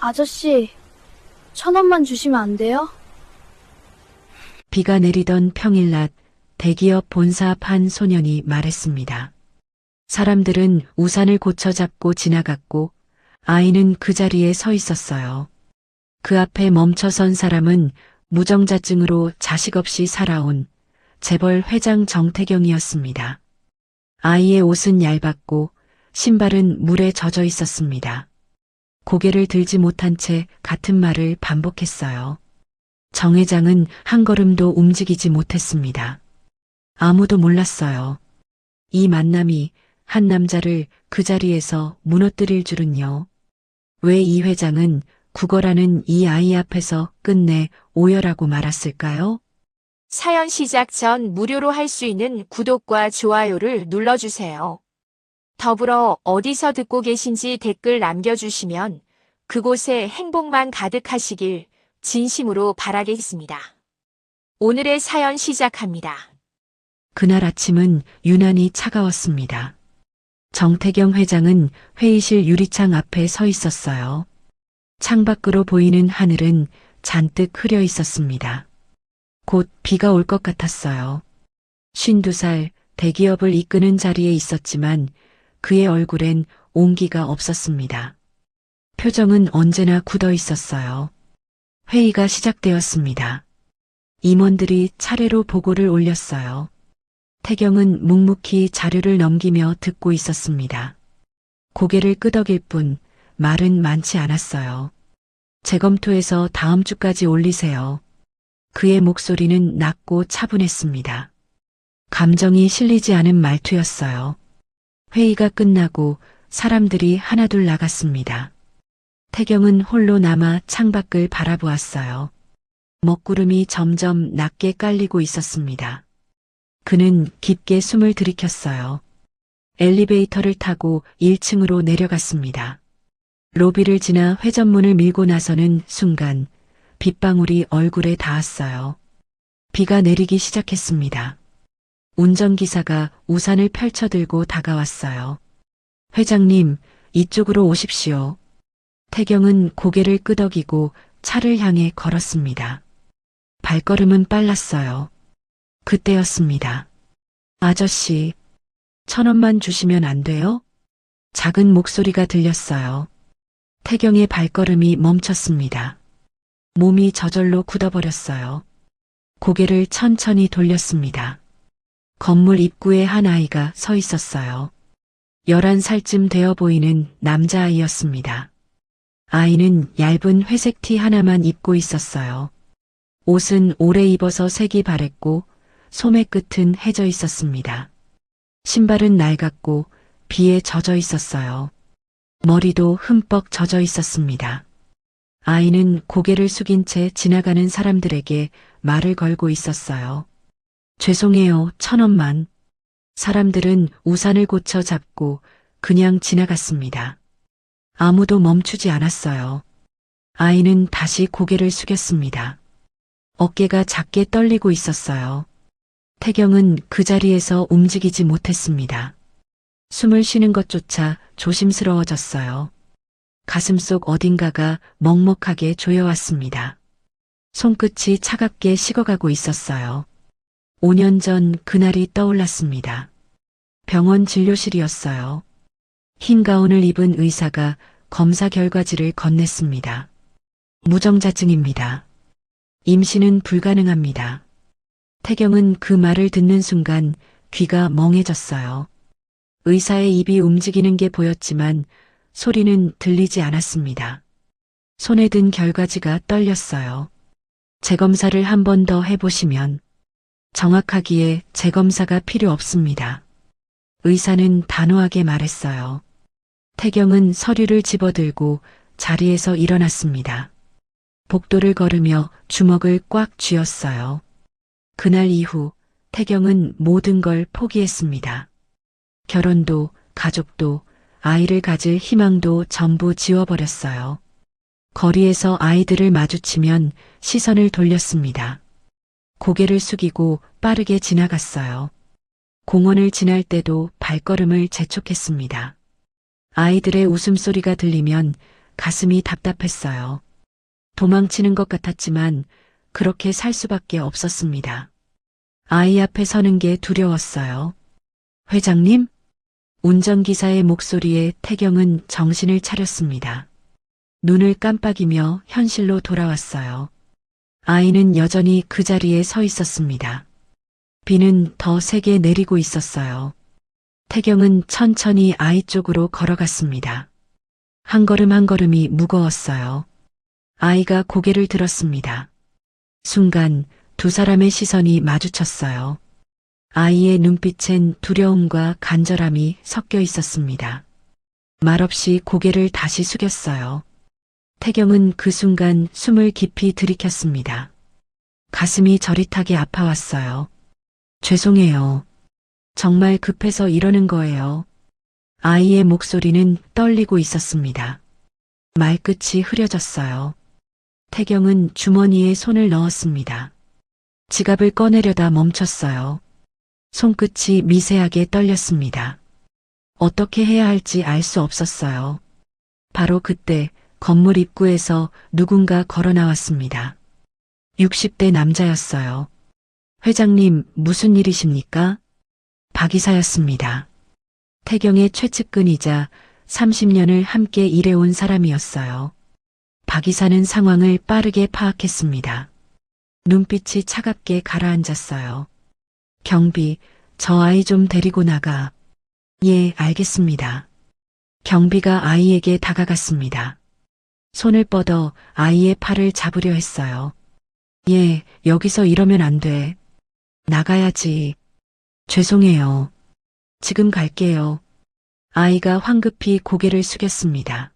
아저씨, 1,000원만 주시면 안 돼요? 비가 내리던 평일낮 대기업 본사 앞 한 소년이 말했습니다. 사람들은 우산을 고쳐 잡고 지나갔고 아이는 그 자리에 서 있었어요. 그 앞에 멈춰선 사람은 무정자증으로 자식 없이 살아온 재벌 회장 정태경이었습니다. 아이의 옷은 얇았고 신발은 물에 젖어 있었습니다. 고개를 들지 못한 채 같은 말을 반복했어요. 정 회장은 한 걸음도 움직이지 못했습니다. 아무도 몰랐어요. 이 만남이 한 남자를 그 자리에서 무너뜨릴 줄은요. 왜 이 회장은 국어라는 이 아이 앞에서 끝내 오열하고 말았을까요? 사연 시작 전 무료로 할 수 있는 구독과 좋아요를 눌러주세요. 더불어 어디서 듣고 계신지 댓글 남겨주시면 그곳에 행복만 가득하시길 진심으로 바라겠습니다. 오늘의 사연 시작합니다. 그날 아침은 유난히 차가웠습니다. 정태경 회장은 회의실 유리창 앞에 서 있었어요. 창밖으로 보이는 하늘은 잔뜩 흐려 있었습니다. 곧 비가 올 것 같았어요. 52살 대기업을 이끄는 자리에 있었지만 그의 얼굴엔 온기가 없었습니다. 표정은 언제나 굳어 있었어요. 회의가 시작되었습니다. 임원들이 차례로 보고를 올렸어요. 태경은 묵묵히 자료를 넘기며 듣고 있었습니다. 고개를 끄덕일 뿐 말은 많지 않았어요. 재검토해서 다음 주까지 올리세요. 그의 목소리는 낮고 차분했습니다. 감정이 실리지 않은 말투였어요. 회의가 끝나고 사람들이 하나둘 나갔습니다. 태경은 홀로 남아 창밖을 바라보았어요. 먹구름이 점점 낮게 깔리고 있었습니다. 그는 깊게 숨을 들이켰어요. 엘리베이터를 타고 1층으로 내려갔습니다. 로비를 지나 회전문을 밀고 나서는 순간 빗방울이 얼굴에 닿았어요. 비가 내리기 시작했습니다. 운전기사가 우산을 펼쳐들고 다가왔어요. 회장님, 이쪽으로 오십시오. 태경은 고개를 끄덕이고 차를 향해 걸었습니다. 발걸음은 빨랐어요. 그때였습니다. 아저씨, 1,000원만 주시면 안 돼요? 작은 목소리가 들렸어요. 태경의 발걸음이 멈췄습니다. 몸이 저절로 굳어버렸어요. 고개를 천천히 돌렸습니다. 건물 입구에 한 아이가 서 있었어요. 11살쯤 되어 보이는 남자아이였습니다. 아이는 얇은 회색 티 하나만 입고 있었어요. 옷은 오래 입어서 색이 바랬고 소매 끝은 해져 있었습니다. 신발은 낡았고 비에 젖어 있었어요. 머리도 흠뻑 젖어 있었습니다. 아이는 고개를 숙인 채 지나가는 사람들에게 말을 걸고 있었어요. 죄송해요, 1,000원만. 사람들은 우산을 고쳐 잡고 그냥 지나갔습니다. 아무도 멈추지 않았어요. 아이는 다시 고개를 숙였습니다. 어깨가 작게 떨리고 있었어요. 태경은 그 자리에서 움직이지 못했습니다. 숨을 쉬는 것조차 조심스러워졌어요. 가슴속 어딘가가 먹먹하게 조여왔습니다. 손끝이 차갑게 식어가고 있었어요. 5년 전 그날이 떠올랐습니다. 병원 진료실이었어요. 흰 가운을 입은 의사가 검사 결과지를 건넸습니다. 무정자증입니다. 임신은 불가능합니다. 태경은 그 말을 듣는 순간 귀가 멍해졌어요. 의사의 입이 움직이는 게 보였지만 소리는 들리지 않았습니다. 손에 든 결과지가 떨렸어요. 재검사를 한 번 더 해보시면. 정확하기에 재검사가 필요 없습니다. 의사는 단호하게 말했어요. 태경은 서류를 집어들고 자리에서 일어났습니다. 복도를 걸으며 주먹을 꽉 쥐었어요. 그날 이후 태경은 모든 걸 포기했습니다. 결혼도, 가족도, 아이를 가질 희망도 전부 지워버렸어요. 거리에서 아이들을 마주치면 시선을 돌렸습니다. 고개를 숙이고 빠르게 지나갔어요. 공원을 지날 때도 발걸음을 재촉했습니다. 아이들의 웃음소리가 들리면 가슴이 답답했어요. 도망치는 것 같았지만 그렇게 살 수밖에 없었습니다. 아이 앞에 서는 게 두려웠어요. 회장님? 운전기사의 목소리에 태경은 정신을 차렸습니다. 눈을 깜빡이며 현실로 돌아왔어요. 아이는 여전히 그 자리에 서 있었습니다. 비는 더 세게 내리고 있었어요. 태경은 천천히 아이 쪽으로 걸어갔습니다. 한 걸음 한 걸음이 무거웠어요. 아이가 고개를 들었습니다. 순간 두 사람의 시선이 마주쳤어요. 아이의 눈빛엔 두려움과 간절함이 섞여 있었습니다. 말없이 고개를 다시 숙였어요. 태경은 그 순간 숨을 깊이 들이켰습니다. 가슴이 저릿하게 아파왔어요. 죄송해요. 정말 급해서 이러는 거예요. 아이의 목소리는 떨리고 있었습니다. 말끝이 흐려졌어요. 태경은 주머니에 손을 넣었습니다. 지갑을 꺼내려다 멈췄어요. 손끝이 미세하게 떨렸습니다. 어떻게 해야 할지 알 수 없었어요. 바로 그때 건물 입구에서 누군가 걸어 나왔습니다. 60대 남자였어요. 회장님, 무슨 일이십니까? 박 이사였습니다. 태경의 최측근이자 30년을 함께 일해온 사람이었어요. 박 이사는 상황을 빠르게 파악했습니다. 눈빛이 차갑게 가라앉았어요. 경비, 저 아이 좀 데리고 나가. 예, 알겠습니다. 경비가 아이에게 다가갔습니다. 손을 뻗어 아이의 팔을 잡으려 했어요. 예, 여기서 이러면 안 돼. 나가야지. 죄송해요. 지금 갈게요. 아이가 황급히 고개를 숙였습니다.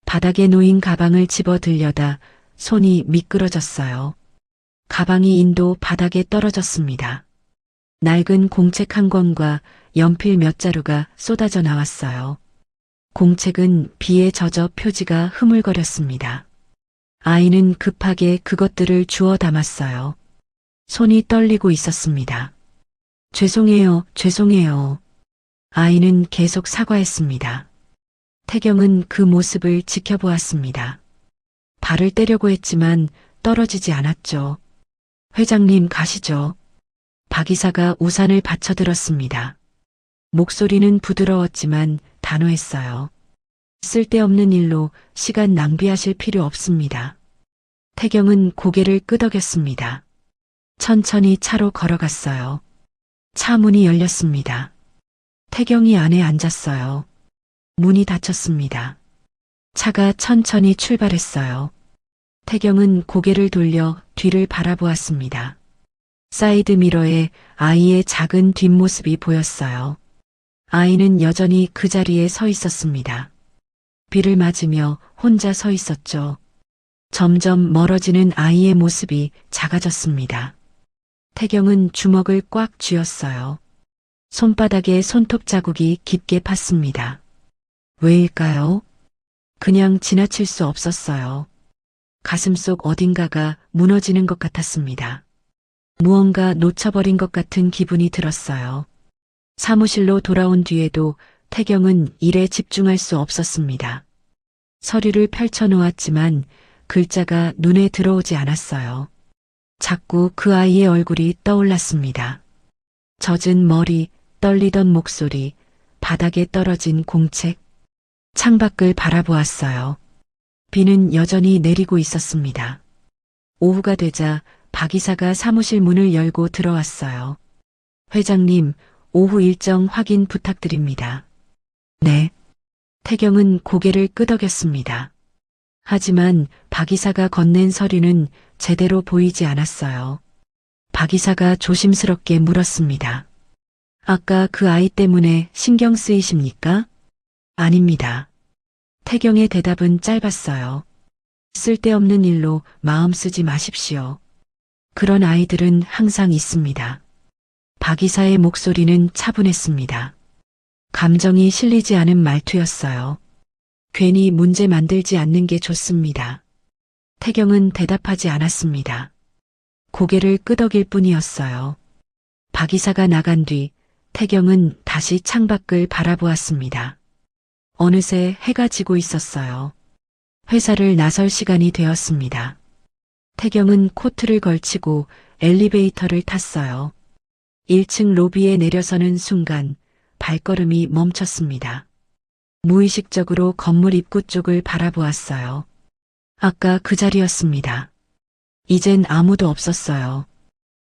바닥에 놓인 가방을 집어 들려다 손이 미끄러졌어요. 가방이 인도 바닥에 떨어졌습니다. 낡은 공책 한 권과 연필 몇 자루가 쏟아져 나왔어요. 공책은 비에 젖어 표지가 흐물거렸습니다. 아이는 급하게 그것들을 주워 담았어요. 손이 떨리고 있었습니다. 죄송해요, 죄송해요. 아이는 계속 사과했습니다. 태경은 그 모습을 지켜보았습니다. 발을 떼려고 했지만 떨어지지 않았죠. 회장님 가시죠. 박 이사가 우산을 받쳐들었습니다. 목소리는 부드러웠지만 단호했어요. 쓸데없는 일로 시간 낭비하실 필요 없습니다. 태경은 고개를 끄덕였습니다. 천천히 차로 걸어갔어요. 차 문이 열렸습니다. 태경이 안에 앉았어요. 문이 닫혔습니다. 차가 천천히 출발했어요. 태경은 고개를 돌려 뒤를 바라보았습니다. 사이드 미러에 아이의 작은 뒷모습이 보였어요. 아이는 여전히 그 자리에 서 있었습니다. 비를 맞으며 혼자 서 있었죠. 점점 멀어지는 아이의 모습이 작아졌습니다. 태경은 주먹을 꽉 쥐었어요. 손바닥에 손톱 자국이 깊게 팠습니다. 왜일까요? 그냥 지나칠 수 없었어요. 가슴속 어딘가가 무너지는 것 같았습니다. 무언가 놓쳐버린 것 같은 기분이 들었어요. 사무실로 돌아온 뒤에도 태경은 일에 집중할 수 없었습니다. 서류를 펼쳐놓았지만 글자가 눈에 들어오지 않았어요. 자꾸 그 아이의 얼굴이 떠올랐습니다. 젖은 머리, 떨리던 목소리, 바닥에 떨어진 공책. 창밖을 바라보았어요. 비는 여전히 내리고 있었습니다. 오후가 되자 박 이사가 사무실 문을 열고 들어왔어요. 회장님, 오후 일정 확인 부탁드립니다. 네. 태경은 고개를 끄덕였습니다. 하지만 박 이사가 건넨 서류는 제대로 보이지 않았어요. 박 이사가 조심스럽게 물었습니다. 아까 그 아이 때문에 신경 쓰이십니까? 아닙니다. 태경의 대답은 짧았어요. 쓸데없는 일로 마음 쓰지 마십시오. 그런 아이들은 항상 있습니다. 박 이사의 목소리는 차분했습니다. 감정이 실리지 않은 말투였어요. 괜히 문제 만들지 않는 게 좋습니다. 태경은 대답하지 않았습니다. 고개를 끄덕일 뿐이었어요. 박 이사가 나간 뒤 태경은 다시 창밖을 바라보았습니다. 어느새 해가 지고 있었어요. 회사를 나설 시간이 되었습니다. 태경은 코트를 걸치고 엘리베이터를 탔어요. 1층 로비에 내려서는 순간 발걸음이 멈췄습니다. 무의식적으로 건물 입구 쪽을 바라보았어요. 아까 그 자리였습니다. 이젠 아무도 없었어요.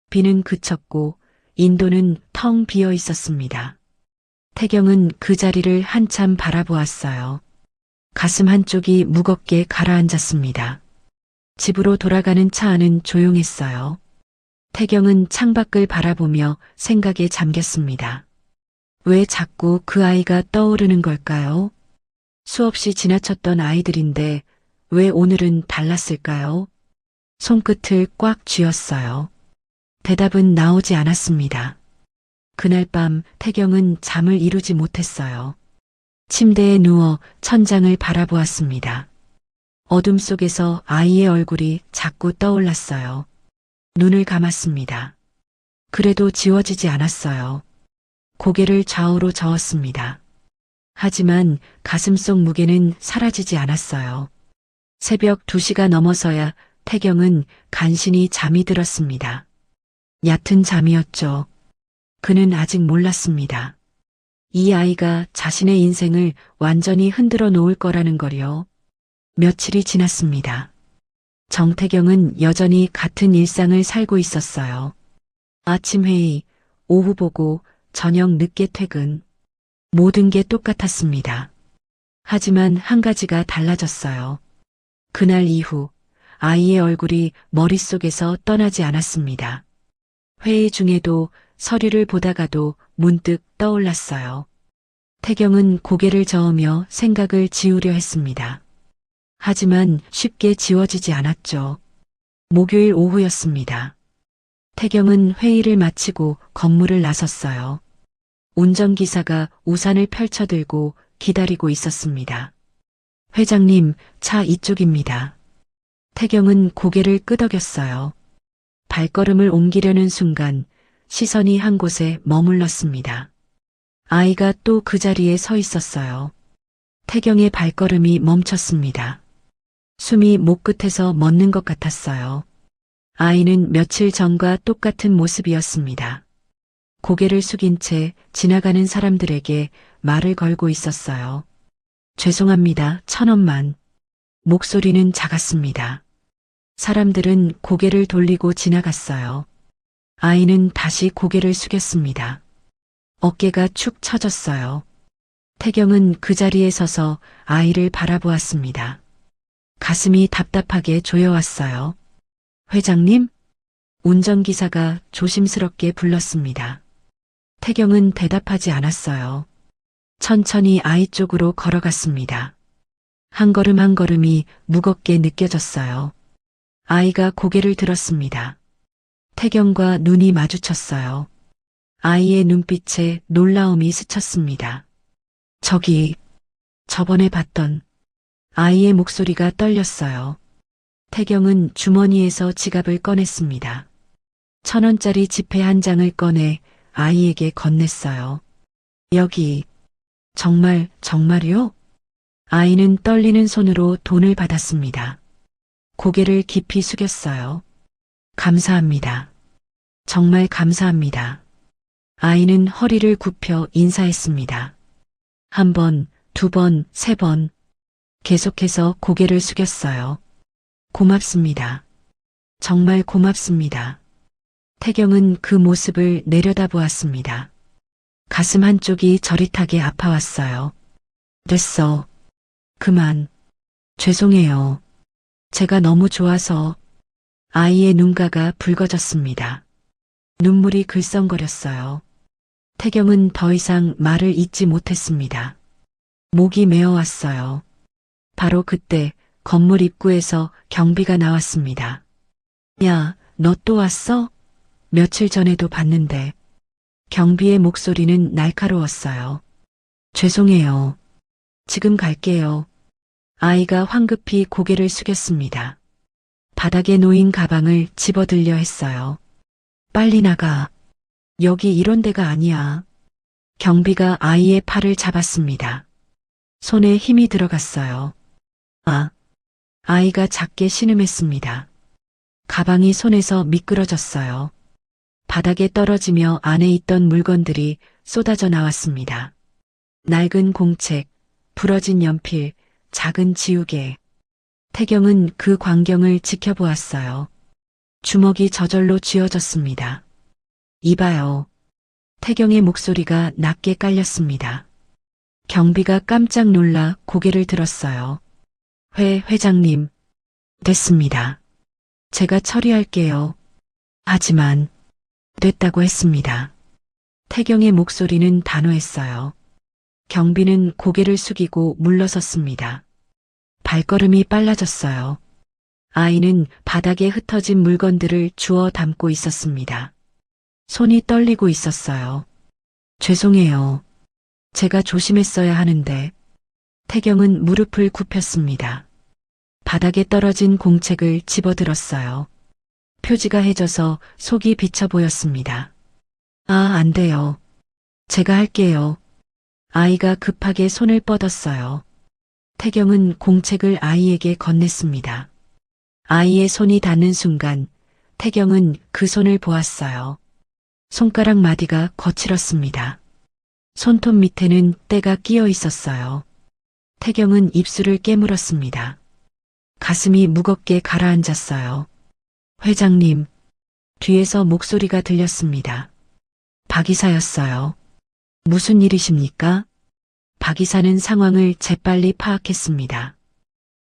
비는 그쳤고 인도는 텅 비어 있었습니다. 태경은 그 자리를 한참 바라보았어요. 가슴 한쪽이 무겁게 가라앉았습니다. 집으로 돌아가는 차 안은 조용했어요. 태경은 창밖을 바라보며 생각에 잠겼습니다. 왜 자꾸 그 아이가 떠오르는 걸까요? 수없이 지나쳤던 아이들인데 왜 오늘은 달랐을까요? 손끝을 꽉 쥐었어요. 대답은 나오지 않았습니다. 그날 밤 태경은 잠을 이루지 못했어요. 침대에 누워 천장을 바라보았습니다. 어둠 속에서 아이의 얼굴이 자꾸 떠올랐어요. 눈을 감았습니다. 그래도 지워지지 않았어요. 고개를 좌우로 저었습니다. 하지만 가슴속 무게는 사라지지 않았어요. 새벽 2시가 넘어서야 태경은 간신히 잠이 들었습니다. 얕은 잠이었죠. 그는 아직 몰랐습니다. 이 아이가 자신의 인생을 완전히 흔들어 놓을 거라는 걸요. 며칠이 지났습니다. 정태경은 여전히 같은 일상을 살고 있었어요. 아침 회의, 오후 보고, 저녁 늦게 퇴근. 모든 게 똑같았습니다. 하지만 한 가지가 달라졌어요. 그날 이후 아이의 얼굴이 머릿속에서 떠나지 않았습니다. 회의 중에도 서류를 보다가도 문득 떠올랐어요. 태경은 고개를 저으며 생각을 지우려 했습니다. 하지만 쉽게 지워지지 않았죠. 목요일 오후였습니다. 태경은 회의를 마치고 건물을 나섰어요. 운전기사가 우산을 펼쳐들고 기다리고 있었습니다. 회장님, 차 이쪽입니다. 태경은 고개를 끄덕였어요. 발걸음을 옮기려는 순간 시선이 한 곳에 머물렀습니다. 아이가 또 그 자리에 서 있었어요. 태경의 발걸음이 멈췄습니다. 숨이 목 끝에서 멎는 것 같았어요. 아이는 며칠 전과 똑같은 모습이었습니다. 고개를 숙인 채 지나가는 사람들에게 말을 걸고 있었어요. 죄송합니다, 1,000원만. 목소리는 작았습니다. 사람들은 고개를 돌리고 지나갔어요. 아이는 다시 고개를 숙였습니다. 어깨가 축 처졌어요. 태경은 그 자리에 서서 아이를 바라보았습니다. 가슴이 답답하게 조여왔어요. 회장님? 운전기사가 조심스럽게 불렀습니다. 태경은 대답하지 않았어요. 천천히 아이 쪽으로 걸어갔습니다. 한 걸음 한 걸음이 무겁게 느껴졌어요. 아이가 고개를 들었습니다. 태경과 눈이 마주쳤어요. 아이의 눈빛에 놀라움이 스쳤습니다. 저번에 봤던 아이의 목소리가 떨렸어요. 태경은 주머니에서 지갑을 꺼냈습니다. 1,000원짜리 지폐 한 장을 꺼내 아이에게 건넸어요. 여기, 정말요? 아이는 떨리는 손으로 돈을 받았습니다. 고개를 깊이 숙였어요. 감사합니다. 정말 감사합니다. 아이는 허리를 굽혀 인사했습니다. 1번, 2번, 3번. 계속해서 고개를 숙였어요. 고맙습니다. 정말 고맙습니다. 태경은 그 모습을 내려다보았습니다. 가슴 한쪽이 저릿하게 아파왔어요. 됐어. 그만. 죄송해요. 제가 너무 좋아서. 아이의 눈가가 붉어졌습니다. 눈물이 글썽거렸어요. 태경은 더 이상 말을 잇지 못했습니다. 목이 메어왔어요. 바로 그때 건물 입구에서 경비가 나왔습니다. 야, 너 또 왔어? 며칠 전에도 봤는데. 경비의 목소리는 날카로웠어요. 죄송해요. 지금 갈게요. 아이가 황급히 고개를 숙였습니다. 바닥에 놓인 가방을 집어들려 했어요. 빨리 나가. 여기 이런 데가 아니야. 경비가 아이의 팔을 잡았습니다. 손에 힘이 들어갔어요. 아, 아이가 작게 신음했습니다. 가방이 손에서 미끄러졌어요. 바닥에 떨어지며 안에 있던 물건들이 쏟아져 나왔습니다. 낡은 공책, 부러진 연필, 작은 지우개. 태경은 그 광경을 지켜보았어요. 주먹이 저절로 쥐어졌습니다. 이봐요. 태경의 목소리가 낮게 깔렸습니다. 경비가 깜짝 놀라 고개를 들었어요. 회장님. 됐습니다. 제가 처리할게요. 하지만 됐다고 했습니다. 태경의 목소리는 단호했어요. 경비는 고개를 숙이고 물러섰습니다. 발걸음이 빨라졌어요. 아이는 바닥에 흩어진 물건들을 주워 담고 있었습니다. 손이 떨리고 있었어요. 죄송해요. 제가 조심했어야 하는데. 태경은 무릎을 굽혔습니다. 바닥에 떨어진 공책을 집어들었어요. 표지가 해져서 속이 비쳐 보였습니다. 안 돼요. 제가 할게요. 아이가 급하게 손을 뻗었어요. 태경은 공책을 아이에게 건넸습니다. 아이의 손이 닿는 순간 태경은 그 손을 보았어요. 손가락 마디가 거칠었습니다. 손톱 밑에는 때가 끼어 있었어요. 태경은 입술을 깨물었습니다. 가슴이 무겁게 가라앉았어요. 회장님, 뒤에서 목소리가 들렸습니다. 박 이사였어요. 무슨 일이십니까? 박 이사는 상황을 재빨리 파악했습니다.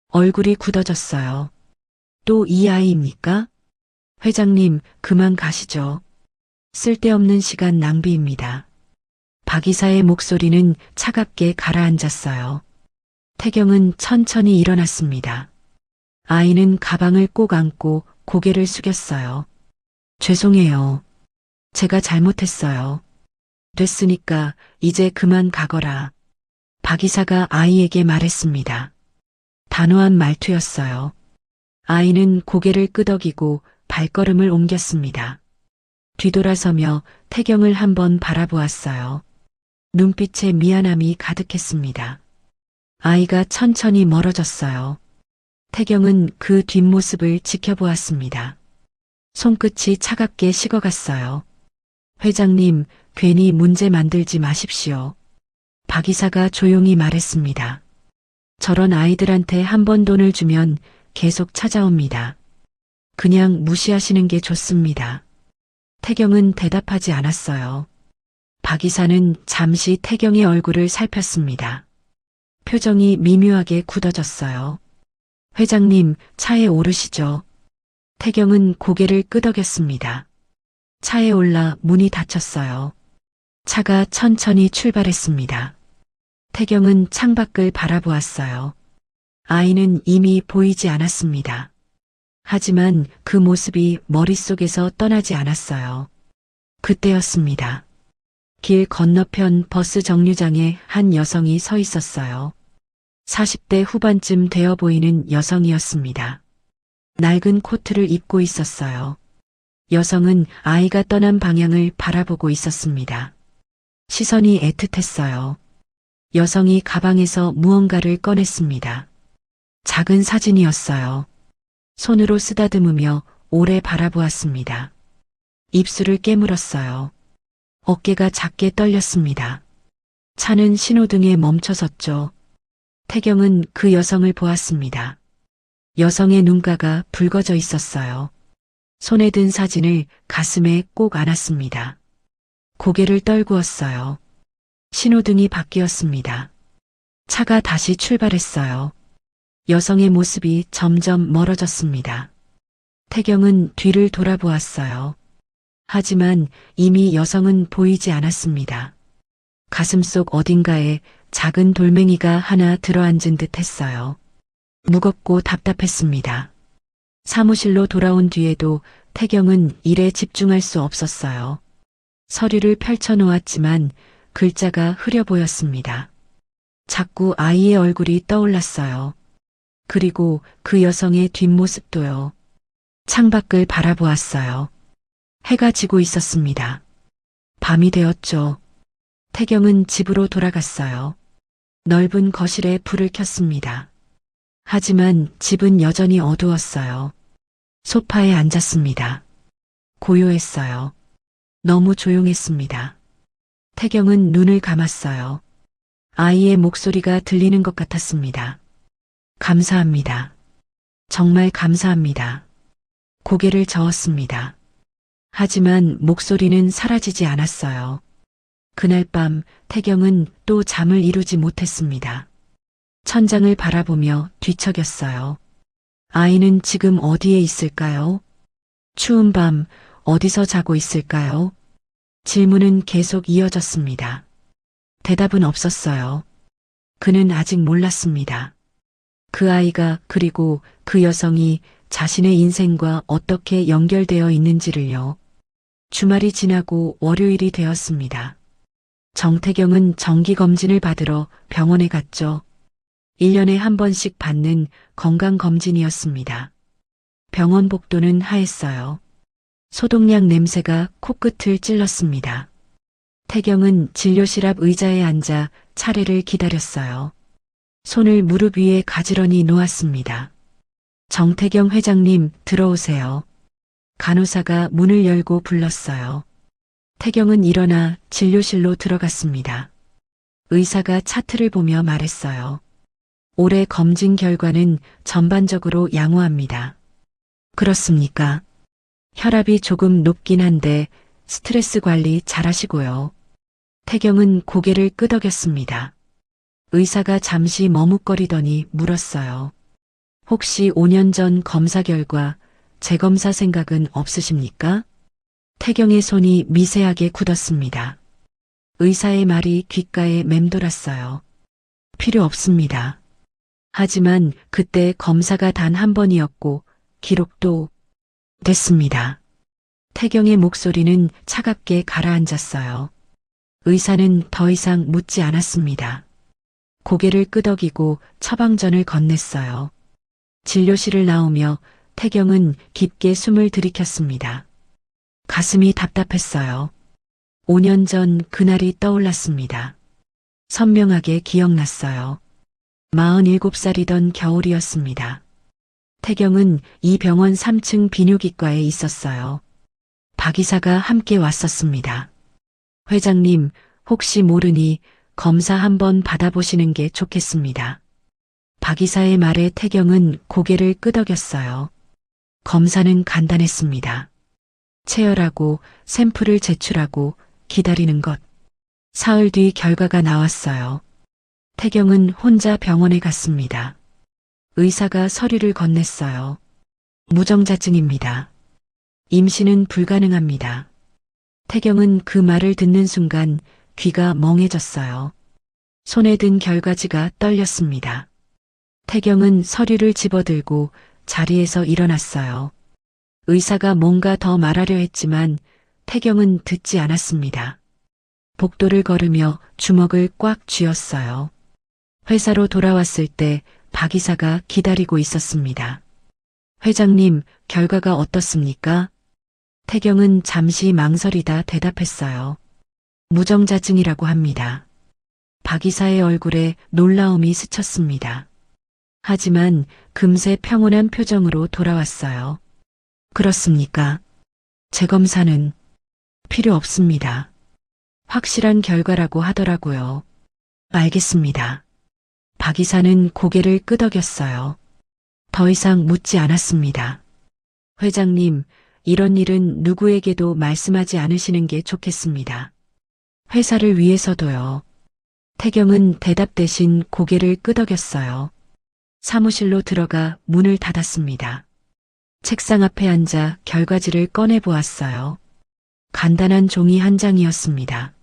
얼굴이 굳어졌어요. 또 이 아이입니까? 회장님, 그만 가시죠. 쓸데없는 시간 낭비입니다. 박 이사의 목소리는 차갑게 가라앉았어요. 태경은 천천히 일어났습니다. 아이는 가방을 꼭 안고 고개를 숙였어요. 죄송해요. 제가 잘못했어요. 됐으니까 이제 그만 가거라. 박 이사가 아이에게 말했습니다. 단호한 말투였어요. 아이는 고개를 끄덕이고 발걸음을 옮겼습니다. 뒤돌아서며 태경을 한번 바라보았어요. 눈빛에 미안함이 가득했습니다. 아이가 천천히 멀어졌어요. 태경은 그 뒷모습을 지켜보았습니다. 손끝이 차갑게 식어갔어요. 회장님, 괜히 문제 만들지 마십시오. 박 이사가 조용히 말했습니다. 저런 아이들한테 한 번 돈을 주면 계속 찾아옵니다. 그냥 무시하시는 게 좋습니다. 태경은 대답하지 않았어요. 박 이사는 잠시 태경의 얼굴을 살폈습니다. 표정이 미묘하게 굳어졌어요. 회장님, 차에 오르시죠. 태경은 고개를 끄덕였습니다. 차에 올라 문이 닫혔어요. 차가 천천히 출발했습니다. 태경은 창밖을 바라보았어요. 아이는 이미 보이지 않았습니다. 하지만 그 모습이 머릿속에서 떠나지 않았어요. 그때였습니다. 길 건너편 버스 정류장에 한 여성이 서 있었어요. 40대 후반쯤 되어 보이는 여성이었습니다. 낡은 코트를 입고 있었어요. 여성은 아이가 떠난 방향을 바라보고 있었습니다. 시선이 애틋했어요. 여성이 가방에서 무언가를 꺼냈습니다. 작은 사진이었어요. 손으로 쓰다듬으며 오래 바라보았습니다. 입술을 깨물었어요. 어깨가 작게 떨렸습니다. 차는 신호등에 멈춰섰죠. 태경은 그 여성을 보았습니다. 여성의 눈가가 붉어져 있었어요. 손에 든 사진을 가슴에 꼭 안았습니다. 고개를 떨구었어요. 신호등이 바뀌었습니다. 차가 다시 출발했어요. 여성의 모습이 점점 멀어졌습니다. 태경은 뒤를 돌아보았어요. 하지만 이미 여성은 보이지 않았습니다. 가슴속 어딘가에 작은 돌멩이가 하나 들어앉은 듯 했어요. 무겁고 답답했습니다. 사무실로 돌아온 뒤에도 태경은 일에 집중할 수 없었어요. 서류를 펼쳐놓았지만 글자가 흐려 보였습니다. 자꾸 아이의 얼굴이 떠올랐어요. 그리고 그 여성의 뒷모습도요. 창밖을 바라보았어요. 해가 지고 있었습니다. 밤이 되었죠. 태경은 집으로 돌아갔어요. 넓은 거실에 불을 켰습니다. 하지만 집은 여전히 어두웠어요. 소파에 앉았습니다. 고요했어요. 너무 조용했습니다. 태경은 눈을 감았어요. 아이의 목소리가 들리는 것 같았습니다. 감사합니다. 정말 감사합니다. 고개를 저었습니다. 하지만 목소리는 사라지지 않았어요. 그날 밤 태경은 또 잠을 이루지 못했습니다. 천장을 바라보며 뒤척였어요. 아이는 지금 어디에 있을까요? 추운 밤 어디서 자고 있을까요? 질문은 계속 이어졌습니다. 대답은 없었어요. 그는 아직 몰랐습니다. 그 아이가 그리고 그 여성이 자신의 인생과 어떻게 연결되어 있는지를요. 주말이 지나고 월요일이 되었습니다. 정태경은 정기검진을 받으러 병원에 갔죠. 1년에 한 번씩 받는 건강검진이었습니다. 병원 복도는 하했어요. 소독약 냄새가 코끝을 찔렀습니다. 태경은 진료실 앞 의자에 앉아 차례를 기다렸어요. 손을 무릎 위에 가지런히 놓았습니다. 정태경 회장님, 들어오세요. 간호사가 문을 열고 불렀어요. 태경은 일어나 진료실로 들어갔습니다. 의사가 차트를 보며 말했어요. 올해 검진 결과는 전반적으로 양호합니다. 그렇습니까? 혈압이 조금 높긴 한데 스트레스 관리 잘하시고요. 태경은 고개를 끄덕였습니다. 의사가 잠시 머뭇거리더니 물었어요. 혹시 5년 전 검사 결과 재검사 생각은 없으십니까? 태경의 손이 미세하게 굳었습니다. 의사의 말이 귓가에 맴돌았어요. 필요 없습니다. 하지만 그때 검사가 단 한 번이었고 기록도 됐습니다. 태경의 목소리는 차갑게 가라앉았어요. 의사는 더 이상 묻지 않았습니다. 고개를 끄덕이고 처방전을 건넸어요. 진료실을 나오며 태경은 깊게 숨을 들이켰습니다. 가슴이 답답했어요. 5년 전 그날이 떠올랐습니다. 선명하게 기억났어요. 47살이던 겨울이었습니다. 태경은 이 병원 3층 비뇨기과에 있었어요. 박 이사가 함께 왔었습니다. 회장님, 혹시 모르니 검사 한번 받아보시는 게 좋겠습니다. 박 이사의 말에 태경은 고개를 끄덕였어요. 검사는 간단했습니다. 체열하고 샘플을 제출하고 기다리는 것. 사흘 뒤 결과가 나왔어요. 태경은 혼자 병원에 갔습니다. 의사가 서류를 건넸어요. 무정자증입니다. 임신은 불가능합니다. 태경은 그 말을 듣는 순간 귀가 멍해졌어요. 손에 든 결과지가 떨렸습니다. 태경은 서류를 집어들고 자리에서 일어났어요. 의사가 뭔가 더 말하려 했지만 태경은 듣지 않았습니다. 복도를 걸으며 주먹을 꽉 쥐었어요. 회사로 돌아왔을 때 박 이사가 기다리고 있었습니다. 회장님, 결과가 어떻습니까? 태경은 잠시 망설이다 대답했어요. 무정자증이라고 합니다. 박 이사의 얼굴에 놀라움이 스쳤습니다. 하지만 금세 평온한 표정으로 돌아왔어요. 그렇습니까? 재검사는 필요 없습니다. 확실한 결과라고 하더라고요. 알겠습니다. 박 이사는 고개를 끄덕였어요. 더 이상 묻지 않았습니다. 회장님, 이런 일은 누구에게도 말씀하지 않으시는 게 좋겠습니다. 회사를 위해서도요. 태경은 대답 대신 고개를 끄덕였어요. 사무실로 들어가 문을 닫았습니다. 책상 앞에 앉아 결과지를 꺼내 보았어요. 간단한 종이 한 장이었습니다.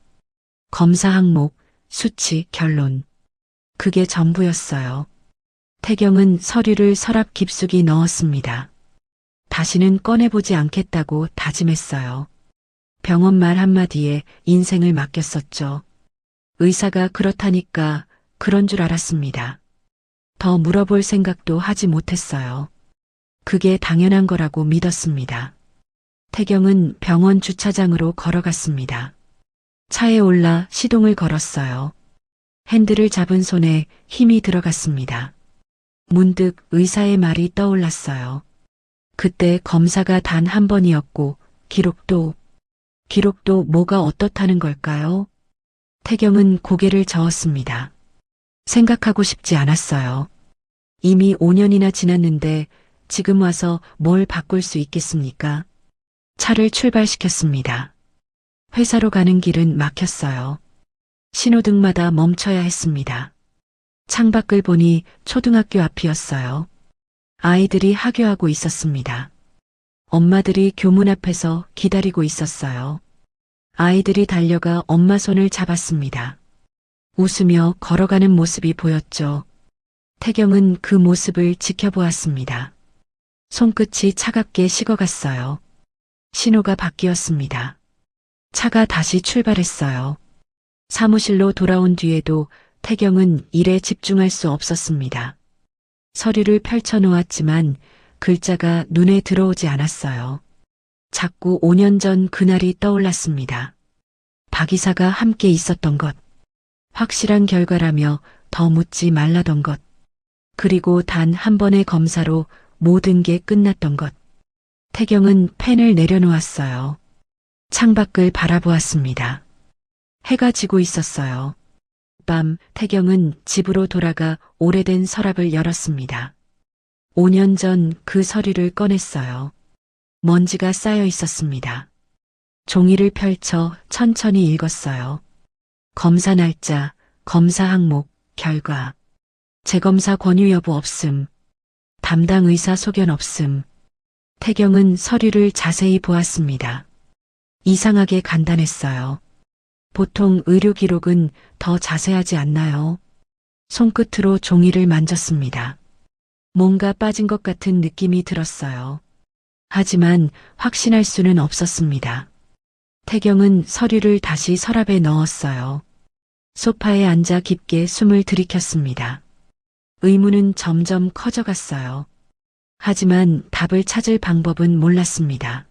검사 항목, 수치, 결론. 그게 전부였어요. 태경은 서류를 서랍 깊숙이 넣었습니다. 다시는 꺼내보지 않겠다고 다짐했어요. 병원 말 한마디에 인생을 맡겼었죠. 의사가 그렇다니까 그런 줄 알았습니다. 더 물어볼 생각도 하지 못했어요. 그게 당연한 거라고 믿었습니다. 태경은 병원 주차장으로 걸어갔습니다. 차에 올라 시동을 걸었어요. 핸들을 잡은 손에 힘이 들어갔습니다. 문득 의사의 말이 떠올랐어요. 그때 검사가 단 한 번이었고 기록도 뭐가 어떻다는 걸까요? 태경은 고개를 저었습니다. 생각하고 싶지 않았어요. 이미 5년이나 지났는데 지금 와서 뭘 바꿀 수 있겠습니까? 차를 출발시켰습니다. 회사로 가는 길은 막혔어요. 신호등마다 멈춰야 했습니다. 창밖을 보니 초등학교 앞이었어요. 아이들이 하교하고 있었습니다. 엄마들이 교문 앞에서 기다리고 있었어요. 아이들이 달려가 엄마 손을 잡았습니다. 웃으며 걸어가는 모습이 보였죠. 태경은 그 모습을 지켜보았습니다. 손끝이 차갑게 식어갔어요. 신호가 바뀌었습니다. 차가 다시 출발했어요. 사무실로 돌아온 뒤에도 태경은 일에 집중할 수 없었습니다. 서류를 펼쳐놓았지만 글자가 눈에 들어오지 않았어요. 자꾸 5년 전 그날이 떠올랐습니다. 박 이사가 함께 있었던 것, 확실한 결과라며 더 묻지 말라던 것, 그리고 단 한 번의 검사로 모든 게 끝났던 것. 태경은 펜을 내려놓았어요. 창밖을 바라보았습니다. 해가 지고 있었어요. 밤 태경은 집으로 돌아가 오래된 서랍을 열었습니다. 5년 전 그 서류를 꺼냈어요. 먼지가 쌓여 있었습니다. 종이를 펼쳐 천천히 읽었어요. 검사 날짜, 검사 항목, 결과. 재검사 권유 여부 없음. 담당 의사 소견 없음. 태경은 서류를 자세히 보았습니다. 이상하게 간단했어요. 보통 의료 기록은 더 자세하지 않나요? 손끝으로 종이를 만졌습니다. 뭔가 빠진 것 같은 느낌이 들었어요. 하지만 확신할 수는 없었습니다. 태경은 서류를 다시 서랍에 넣었어요. 소파에 앉아 깊게 숨을 들이켰습니다. 의문은 점점 커져갔어요. 하지만 답을 찾을 방법은 몰랐습니다.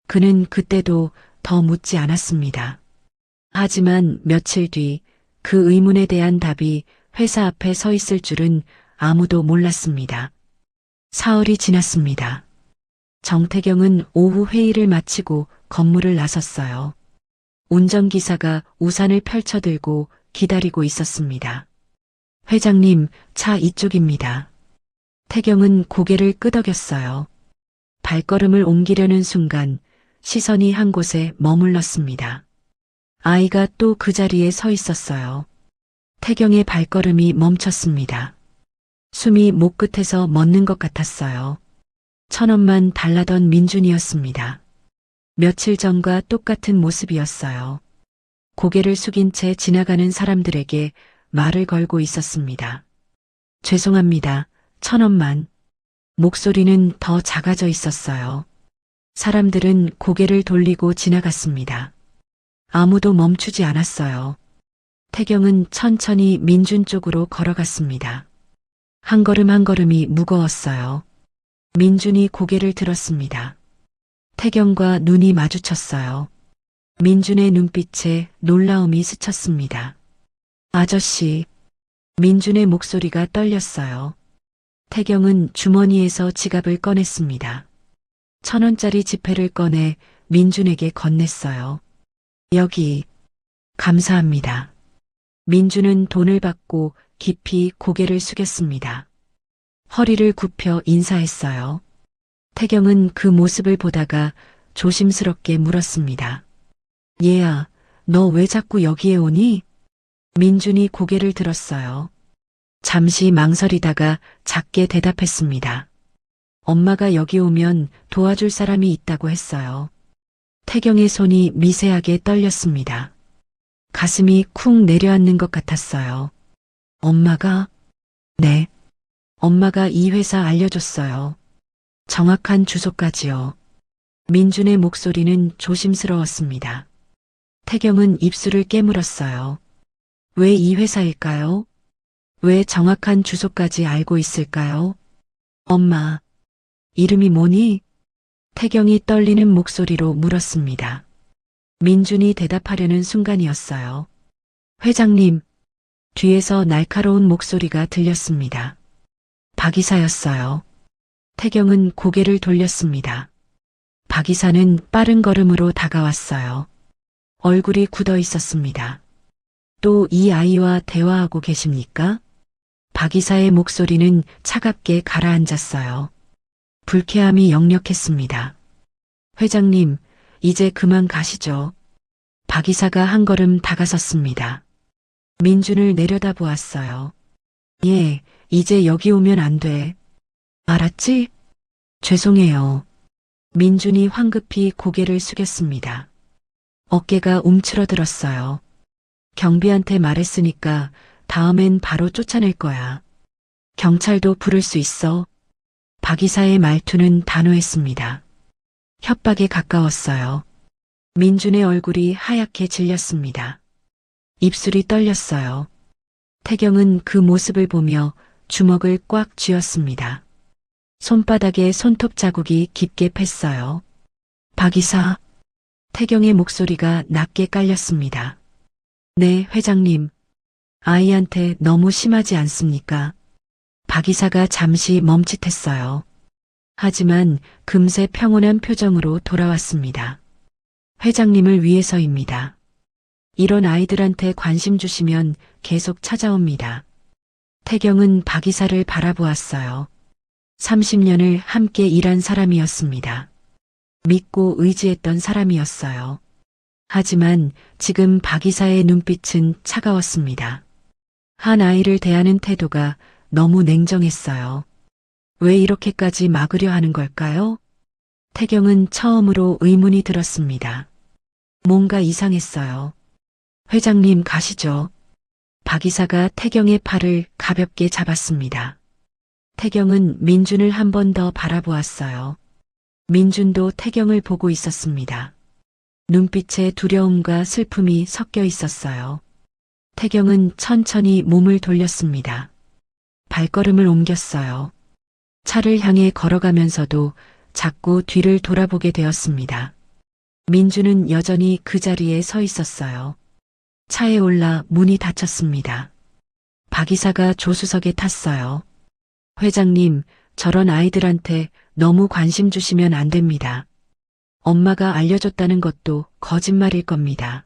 그는 그때도 더 묻지 않았습니다. 하지만 며칠 뒤 그 의문에 대한 답이 회사 앞에 서 있을 줄은 아무도 몰랐습니다. 사흘이 지났습니다. 정태경은 오후 회의를 마치고 건물을 나섰어요. 운전기사가 우산을 펼쳐들고 기다리고 있었습니다. 회장님, 차 이쪽입니다. 태경은 고개를 끄덕였어요. 발걸음을 옮기려는 순간 시선이 한 곳에 머물렀습니다. 아이가 또 그 자리에 서 있었어요. 태경의 발걸음이 멈췄습니다. 숨이 목 끝에서 멎는 것 같았어요. 1,000원만 달라던 민준이었습니다. 며칠 전과 똑같은 모습이었어요. 고개를 숙인 채 지나가는 사람들에게 말을 걸고 있었습니다. 죄송합니다. 1,000원만. 목소리는 더 작아져 있었어요. 사람들은 고개를 돌리고 지나갔습니다. 아무도 멈추지 않았어요. 태경은 천천히 민준 쪽으로 걸어갔습니다. 한 걸음 한 걸음이 무거웠어요. 민준이 고개를 들었습니다. 태경과 눈이 마주쳤어요. 민준의 눈빛에 놀라움이 스쳤습니다. 아저씨. 민준의 목소리가 떨렸어요. 태경은 주머니에서 지갑을 꺼냈습니다. 1,000원짜리 지폐를 꺼내 민준에게 건넸어요. 여기. 감사합니다. 민준은 돈을 받고 깊이 고개를 숙였습니다. 허리를 굽혀 인사했어요. 태경은 그 모습을 보다가 조심스럽게 물었습니다. 얘야, 너 왜 자꾸 여기에 오니? 민준이 고개를 들었어요. 잠시 망설이다가 작게 대답했습니다. 엄마가 여기 오면 도와줄 사람이 있다고 했어요. 태경의 손이 미세하게 떨렸습니다. 가슴이 쿵 내려앉는 것 같았어요. 엄마가? 네. 엄마가 이 회사 알려줬어요. 정확한 주소까지요. 민준의 목소리는 조심스러웠습니다. 태경은 입술을 깨물었어요. 왜 이 회사일까요? 왜 정확한 주소까지 알고 있을까요? 엄마, 이름이 뭐니? 태경이 떨리는 목소리로 물었습니다. 민준이 대답하려는 순간이었어요. 회장님, 뒤에서 날카로운 목소리가 들렸습니다. 박 이사였어요. 태경은 고개를 돌렸습니다. 박 이사는 빠른 걸음으로 다가왔어요. 얼굴이 굳어 있었습니다. 또 이 아이와 대화하고 계십니까? 박 이사의 목소리는 차갑게 가라앉았어요. 불쾌함이 역력했습니다. 회장님, 이제 그만 가시죠. 박 이사가 한 걸음 다가섰습니다. 민준을 내려다보았어요. 예, 이제 여기 오면 안 돼. 알았지? 죄송해요. 민준이 황급히 고개를 숙였습니다. 어깨가 움츠러들었어요. 경비한테 말했으니까 다음엔 바로 쫓아낼 거야. 경찰도 부를 수 있어. 박 이사의 말투는 단호했습니다. 협박에 가까웠어요. 민준의 얼굴이 하얗게 질렸습니다. 입술이 떨렸어요. 태경은 그 모습을 보며 주먹을 꽉 쥐었습니다. 손바닥에 손톱 자국이 깊게 팼어요. 박 이사. 태경의 목소리가 낮게 깔렸습니다. 네, 회장님. 아이한테 너무 심하지 않습니까? 박 이사가 잠시 멈칫했어요. 하지만 금세 평온한 표정으로 돌아왔습니다. 회장님을 위해서입니다. 이런 아이들한테 관심 주시면 계속 찾아옵니다. 태경은 박 이사를 바라보았어요. 30년을 함께 일한 사람이었습니다. 믿고 의지했던 사람이었어요. 하지만 지금 박 이사의 눈빛은 차가웠습니다. 한 아이를 대하는 태도가 너무 냉정했어요. 왜 이렇게까지 막으려 하는 걸까요? 태경은 처음으로 의문이 들었습니다. 뭔가 이상했어요. 회장님 가시죠. 박 이사가 태경의 팔을 가볍게 잡았습니다. 태경은 민준을 한 번 더 바라보았어요. 민준도 태경을 보고 있었습니다. 눈빛에 두려움과 슬픔이 섞여 있었어요. 태경은 천천히 몸을 돌렸습니다. 발걸음을 옮겼어요. 차를 향해 걸어가면서도 자꾸 뒤를 돌아보게 되었습니다. 민준은 여전히 그 자리에 서 있었어요. 차에 올라 문이 닫혔습니다. 박 이사가 조수석에 탔어요. 회장님, 저런 아이들한테 너무 관심 주시면 안 됩니다. 엄마가 알려줬다는 것도 거짓말일 겁니다.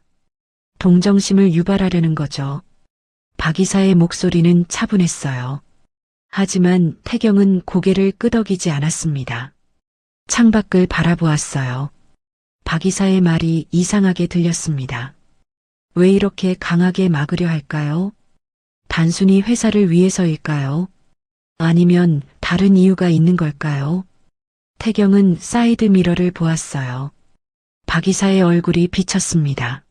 동정심을 유발하려는 거죠. 박 이사의 목소리는 차분했어요. 하지만 태경은 고개를 끄덕이지 않았습니다. 창밖을 바라보았어요. 박 이사의 말이 이상하게 들렸습니다. 왜 이렇게 강하게 막으려 할까요? 단순히 회사를 위해서일까요? 아니면 다른 이유가 있는 걸까요? 태경은 사이드 미러를 보았어요. 박 이사의 얼굴이 비쳤습니다.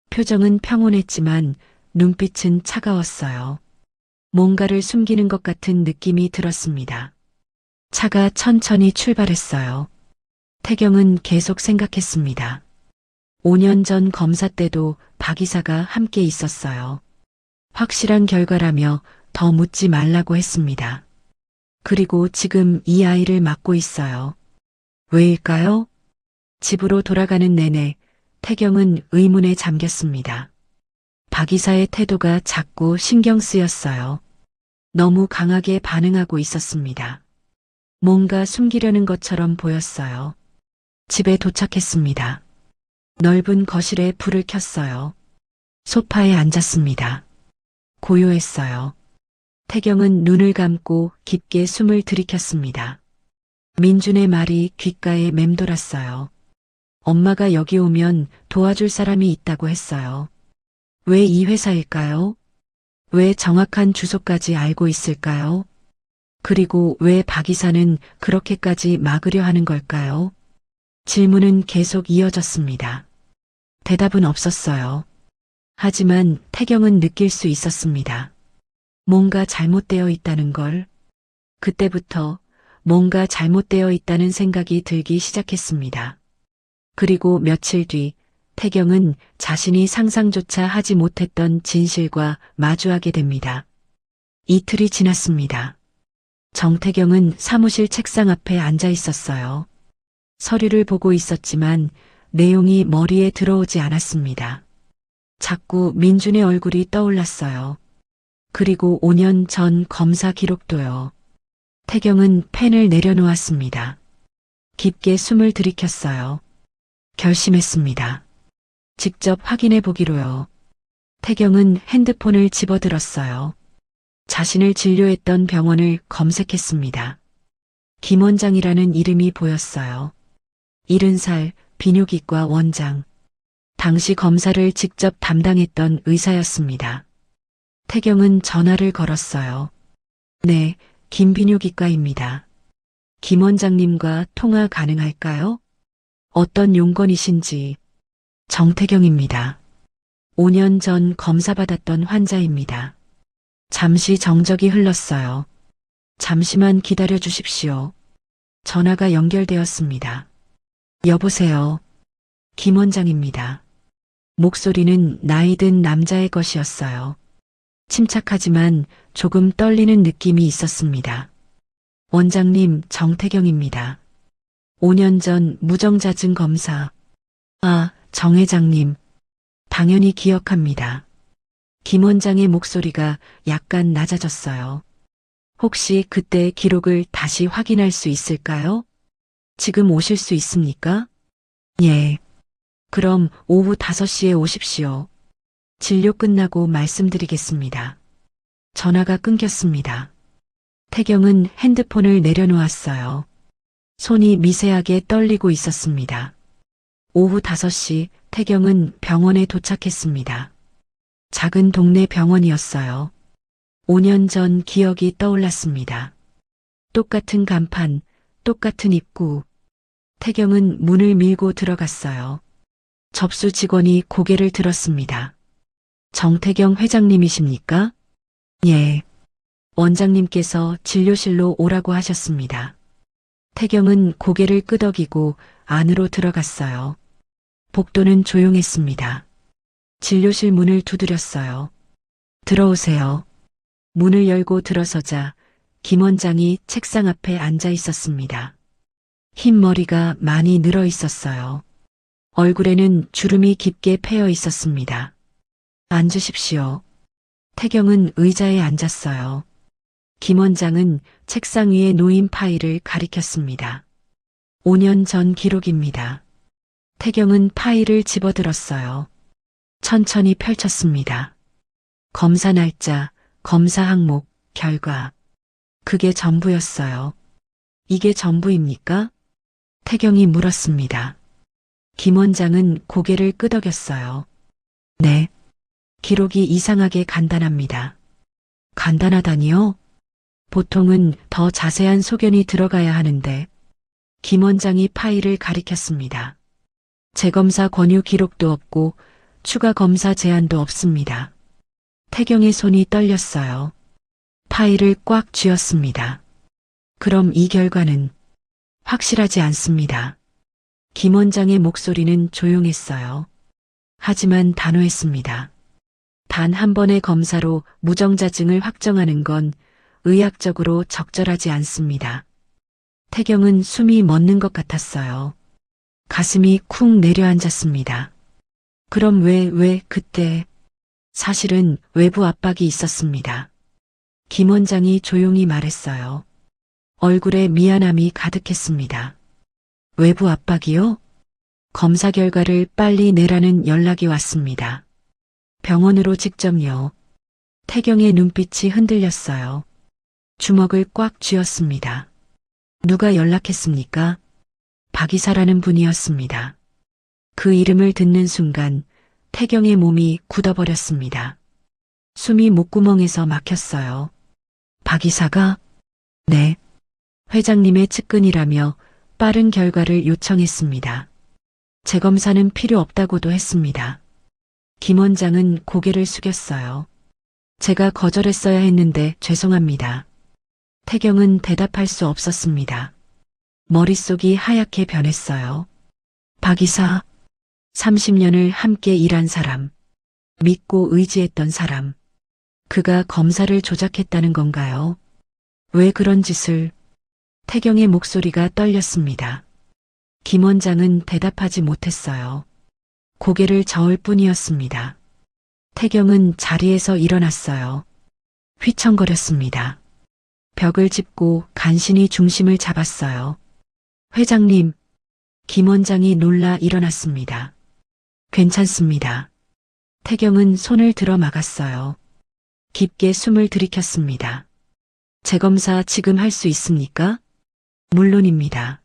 표정은 평온했지만 눈빛은 차가웠어요. 뭔가를 숨기는 것 같은 느낌이 들었습니다. 차가 천천히 출발했어요. 태경은 계속 생각했습니다. 5년 전 검사 때도 박 이사가 함께 있었어요. 확실한 결과라며 더 묻지 말라고 했습니다. 그리고 지금 이 아이를 맡고 있어요. 왜일까요? 집으로 돌아가는 내내 태경은 의문에 잠겼습니다. 박 이사의 태도가 자꾸 신경 쓰였어요. 너무 강하게 반응하고 있었습니다. 뭔가 숨기려는 것처럼 보였어요. 집에 도착했습니다. 넓은 거실에 불을 켰어요. 소파에 앉았습니다. 고요했어요. 태경은 눈을 감고 깊게 숨을 들이켰습니다. 민준의 말이 귓가에 맴돌았어요. 엄마가 여기 오면 도와줄 사람이 있다고 했어요. 왜 이 회사일까요? 왜 정확한 주소까지 알고 있을까요? 그리고 왜 박 이사는 그렇게까지 막으려 하는 걸까요? 질문은 계속 이어졌습니다. 대답은 없었어요. 하지만 태경은 느낄 수 있었습니다. 뭔가 잘못되어 있다는 걸. 그때부터 뭔가 잘못되어 있다는 생각이 들기 시작했습니다. 그리고 며칠 뒤 태경은 자신이 상상조차 하지 못했던 진실과 마주하게 됩니다. 이틀이 지났습니다. 정태경은 사무실 책상 앞에 앉아 있었어요. 서류를 보고 있었지만 내용이 머리에 들어오지 않았습니다. 자꾸 민준의 얼굴이 떠올랐어요. 그리고 5년 전 검사 기록도요. 태경은 펜을 내려놓았습니다. 깊게 숨을 들이켰어요. 결심했습니다. 직접 확인해 보기로요. 태경은 핸드폰을 집어들었어요. 자신을 진료했던 병원을 검색했습니다. 김 원장이라는 이름이 보였어요. 70살 비뇨기과 원장. 당시 검사를 직접 담당했던 의사였습니다. 태경은 전화를 걸었어요. 네, 김 비뇨기과입니다. 김 원장님과 통화 가능할까요? 어떤 용건이신지. 정태경입니다. 5년 전 검사받았던 환자입니다. 잠시 정적이 흘렀어요. 잠시만 기다려 주십시오. 전화가 연결되었습니다. 여보세요. 김 원장입니다. 목소리는 나이든 남자의 것이었어요. 침착하지만 조금 떨리는 느낌이 있었습니다. 원장님, 정태경입니다. 5년 전 무정자증 검사. 아, 정 회장님. 당연히 기억합니다. 김 원장의 목소리가 약간 낮아졌어요. 혹시 그때의 기록을 다시 확인할 수 있을까요? 지금 오실 수 있습니까? 예. 그럼 오후 5시에 오십시오. 진료 끝나고 말씀드리겠습니다. 전화가 끊겼습니다. 태경은 핸드폰을 내려놓았어요. 손이 미세하게 떨리고 있었습니다. 오후 5시 태경은 병원에 도착했습니다. 작은 동네 병원이었어요. 5년 전 기억이 떠올랐습니다. 똑같은 간판, 똑같은 입구. 태경은 문을 밀고 들어갔어요. 접수 직원이 고개를 들었습니다. 정태경 회장님이십니까? 예. 원장님께서 진료실로 오라고 하셨습니다. 태경은 고개를 끄덕이고 안으로 들어갔어요. 복도는 조용했습니다. 진료실 문을 두드렸어요. 들어오세요. 문을 열고 들어서자 김 원장이 책상 앞에 앉아 있었습니다. 흰 머리가 많이 늘어 있었어요. 얼굴에는 주름이 깊게 패여 있었습니다. 앉으십시오. 태경은 의자에 앉았어요. 김 원장은 책상 위에 놓인 파일을 가리켰습니다. 5년 전 기록입니다. 태경은 파일을 집어들었어요. 천천히 펼쳤습니다. 검사 날짜, 검사 항목, 결과. 그게 전부였어요. 이게 전부입니까? 태경이 물었습니다. 김 원장은 고개를 끄덕였어요. 네. 기록이 이상하게 간단합니다. 간단하다니요? 보통은 더 자세한 소견이 들어가야 하는데. 김 원장이 파일을 가리켰습니다. 재검사 권유 기록도 없고 추가 검사 제안도 없습니다. 태경의 손이 떨렸어요. 파일을 꽉 쥐었습니다. 그럼 이 결과는 확실하지 않습니다. 김 원장의 목소리는 조용했어요. 하지만 단호했습니다. 단 한 번의 검사로 무정자증을 확정하는 건 의학적으로 적절하지 않습니다. 태경은 숨이 멎는 것 같았어요. 가슴이 쿵 내려앉았습니다. 그럼 왜 그때? 사실은 외부 압박이 있었습니다. 김 원장이 조용히 말했어요. 얼굴에 미안함이 가득했습니다. 외부 압박이요? 검사 결과를 빨리 내라는 연락이 왔습니다. 병원으로 직접요. 태경의 눈빛이 흔들렸어요. 주먹을 꽉 쥐었습니다. 누가 연락했습니까? 박 이사라는 분이었습니다. 그 이름을 듣는 순간 태경의 몸이 굳어버렸습니다. 숨이 목구멍에서 막혔어요. 박 이사가? 네. 회장님의 측근이라며 빠른 결과를 요청했습니다. 재검사는 필요 없다고도 했습니다. 김 원장은 고개를 숙였어요. 제가 거절했어야 했는데 죄송합니다. 태경은 대답할 수 없었습니다. 머릿속이 하얗게 변했어요. 박 이사, 30년을 함께 일한 사람, 믿고 의지했던 사람, 그가 검사를 조작했다는 건가요? 왜 그런 짓을? 태경의 목소리가 떨렸습니다. 김 원장은 대답하지 못했어요. 고개를 저을 뿐이었습니다. 태경은 자리에서 일어났어요. 휘청거렸습니다. 벽을 짚고 간신히 중심을 잡았어요. 회장님, 김 원장이 놀라 일어났습니다. 괜찮습니다. 태경은 손을 들어 막았어요. 깊게 숨을 들이켰습니다. 재검사 지금 할 수 있습니까? 물론입니다.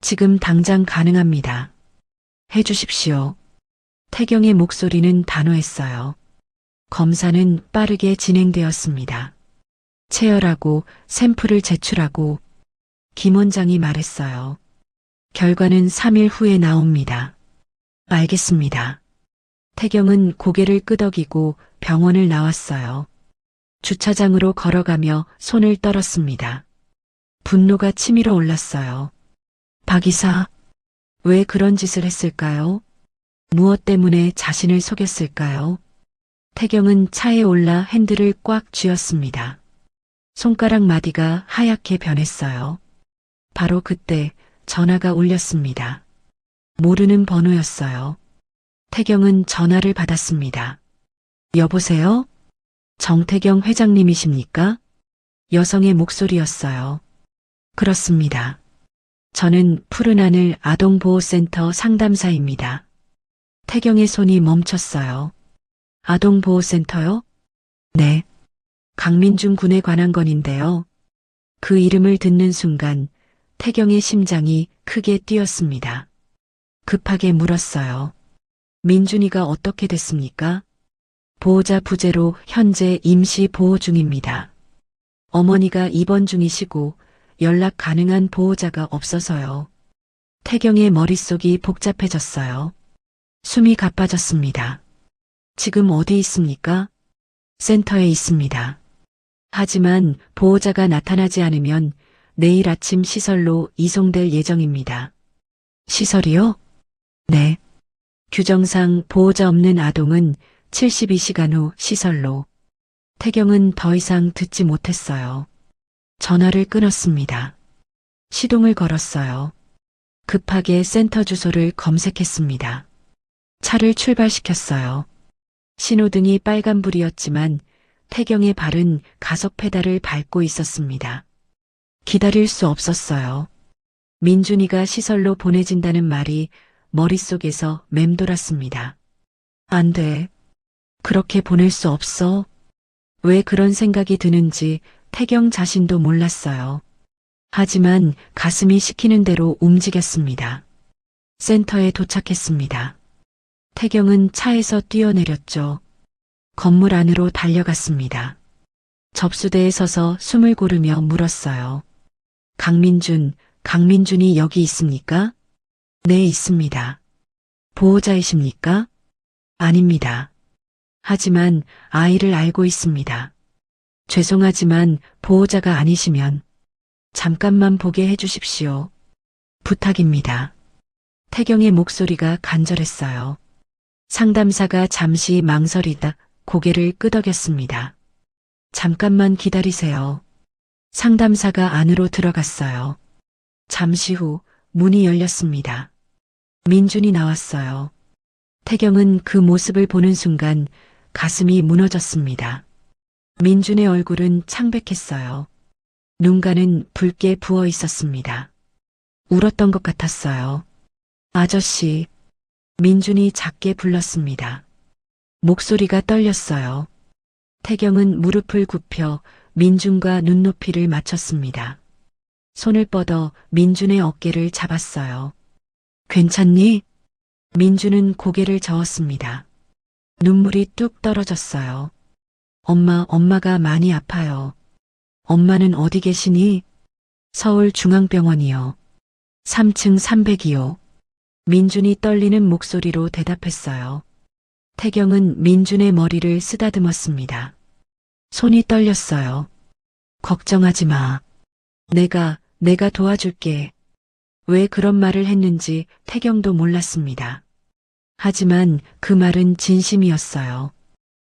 지금 당장 가능합니다. 해 주십시오. 태경의 목소리는 단호했어요. 검사는 빠르게 진행되었습니다. 체열하고 샘플을 제출하고 김 원장이 말했어요. 결과는 3일 후에 나옵니다. 알겠습니다. 태경은 고개를 끄덕이고 병원을 나왔어요. 주차장으로 걸어가며 손을 떨었습니다. 분노가 치밀어 올랐어요. 박 이사, 왜 그런 짓을 했을까요? 무엇 때문에 자신을 속였을까요? 태경은 차에 올라 핸들을 꽉 쥐었습니다. 손가락 마디가 하얗게 변했어요. 바로 그때 전화가 울렸습니다. 모르는 번호였어요. 태경은 전화를 받았습니다. 여보세요? 정태경 회장님이십니까? 여성의 목소리였어요. 그렇습니다. 저는 푸른하늘 아동보호센터 상담사입니다. 태경의 손이 멈췄어요. 아동보호센터요? 네. 강민준 군에 관한 건인데요. 그 이름을 듣는 순간 태경의 심장이 크게 뛰었습니다. 급하게 물었어요. 민준이가 어떻게 됐습니까? 보호자 부재로 현재 임시 보호 중입니다. 어머니가 입원 중이시고 연락 가능한 보호자가 없어서요. 태경의 머릿속이 복잡해졌어요. 숨이 가빠졌습니다. 지금 어디 있습니까? 센터에 있습니다. 하지만 보호자가 나타나지 않으면 내일 아침 시설로 이송될 예정입니다. 시설이요? 네. 규정상 보호자 없는 아동은 72시간 후 시설로. 태경은 더 이상 듣지 못했어요. 전화를 끊었습니다. 시동을 걸었어요. 급하게 센터 주소를 검색했습니다. 차를 출발시켰어요. 신호등이 빨간불이었지만 태경의 발은 가속 페달을 밟고 있었습니다. 기다릴 수 없었어요. 민준이가 시설로 보내진다는 말이 머릿속에서 맴돌았습니다. 안 돼. 그렇게 보낼 수 없어. 왜 그런 생각이 드는지 태경 자신도 몰랐어요. 하지만 가슴이 시키는 대로 움직였습니다. 센터에 도착했습니다. 태경은 차에서 뛰어내렸죠. 건물 안으로 달려갔습니다. 접수대에 서서 숨을 고르며 물었어요. 강민준이 여기 있습니까? 네, 있습니다. 보호자이십니까? 아닙니다. 하지만 아이를 알고 있습니다. 죄송하지만 보호자가 아니시면 잠깐만 보게 해주십시오. 부탁입니다. 태경의 목소리가 간절했어요. 상담사가 잠시 망설이다 고개를 끄덕였습니다. 잠깐만 기다리세요. 상담사가 안으로 들어갔어요. 잠시 후 문이 열렸습니다. 민준이 나왔어요. 태경은 그 모습을 보는 순간 가슴이 무너졌습니다. 민준의 얼굴은 창백했어요. 눈가는 붉게 부어 있었습니다. 울었던 것 같았어요. 아저씨, 민준이 작게 불렀습니다. 목소리가 떨렸어요. 태경은 무릎을 굽혀 민준과 눈높이를 맞췄습니다. 손을 뻗어 민준의 어깨를 잡았어요. 괜찮니? 민준은 고개를 저었습니다. 눈물이 뚝 떨어졌어요. 엄마가 많이 아파요. 엄마는 어디 계시니? 서울중앙병원이요. 3층 302호. 민준이 떨리는 목소리로 대답했어요. 태경은 민준의 머리를 쓰다듬었습니다. 손이 떨렸어요. 걱정하지 마. 내가 도와줄게. 왜 그런 말을 했는지 태경도 몰랐습니다. 하지만 그 말은 진심이었어요.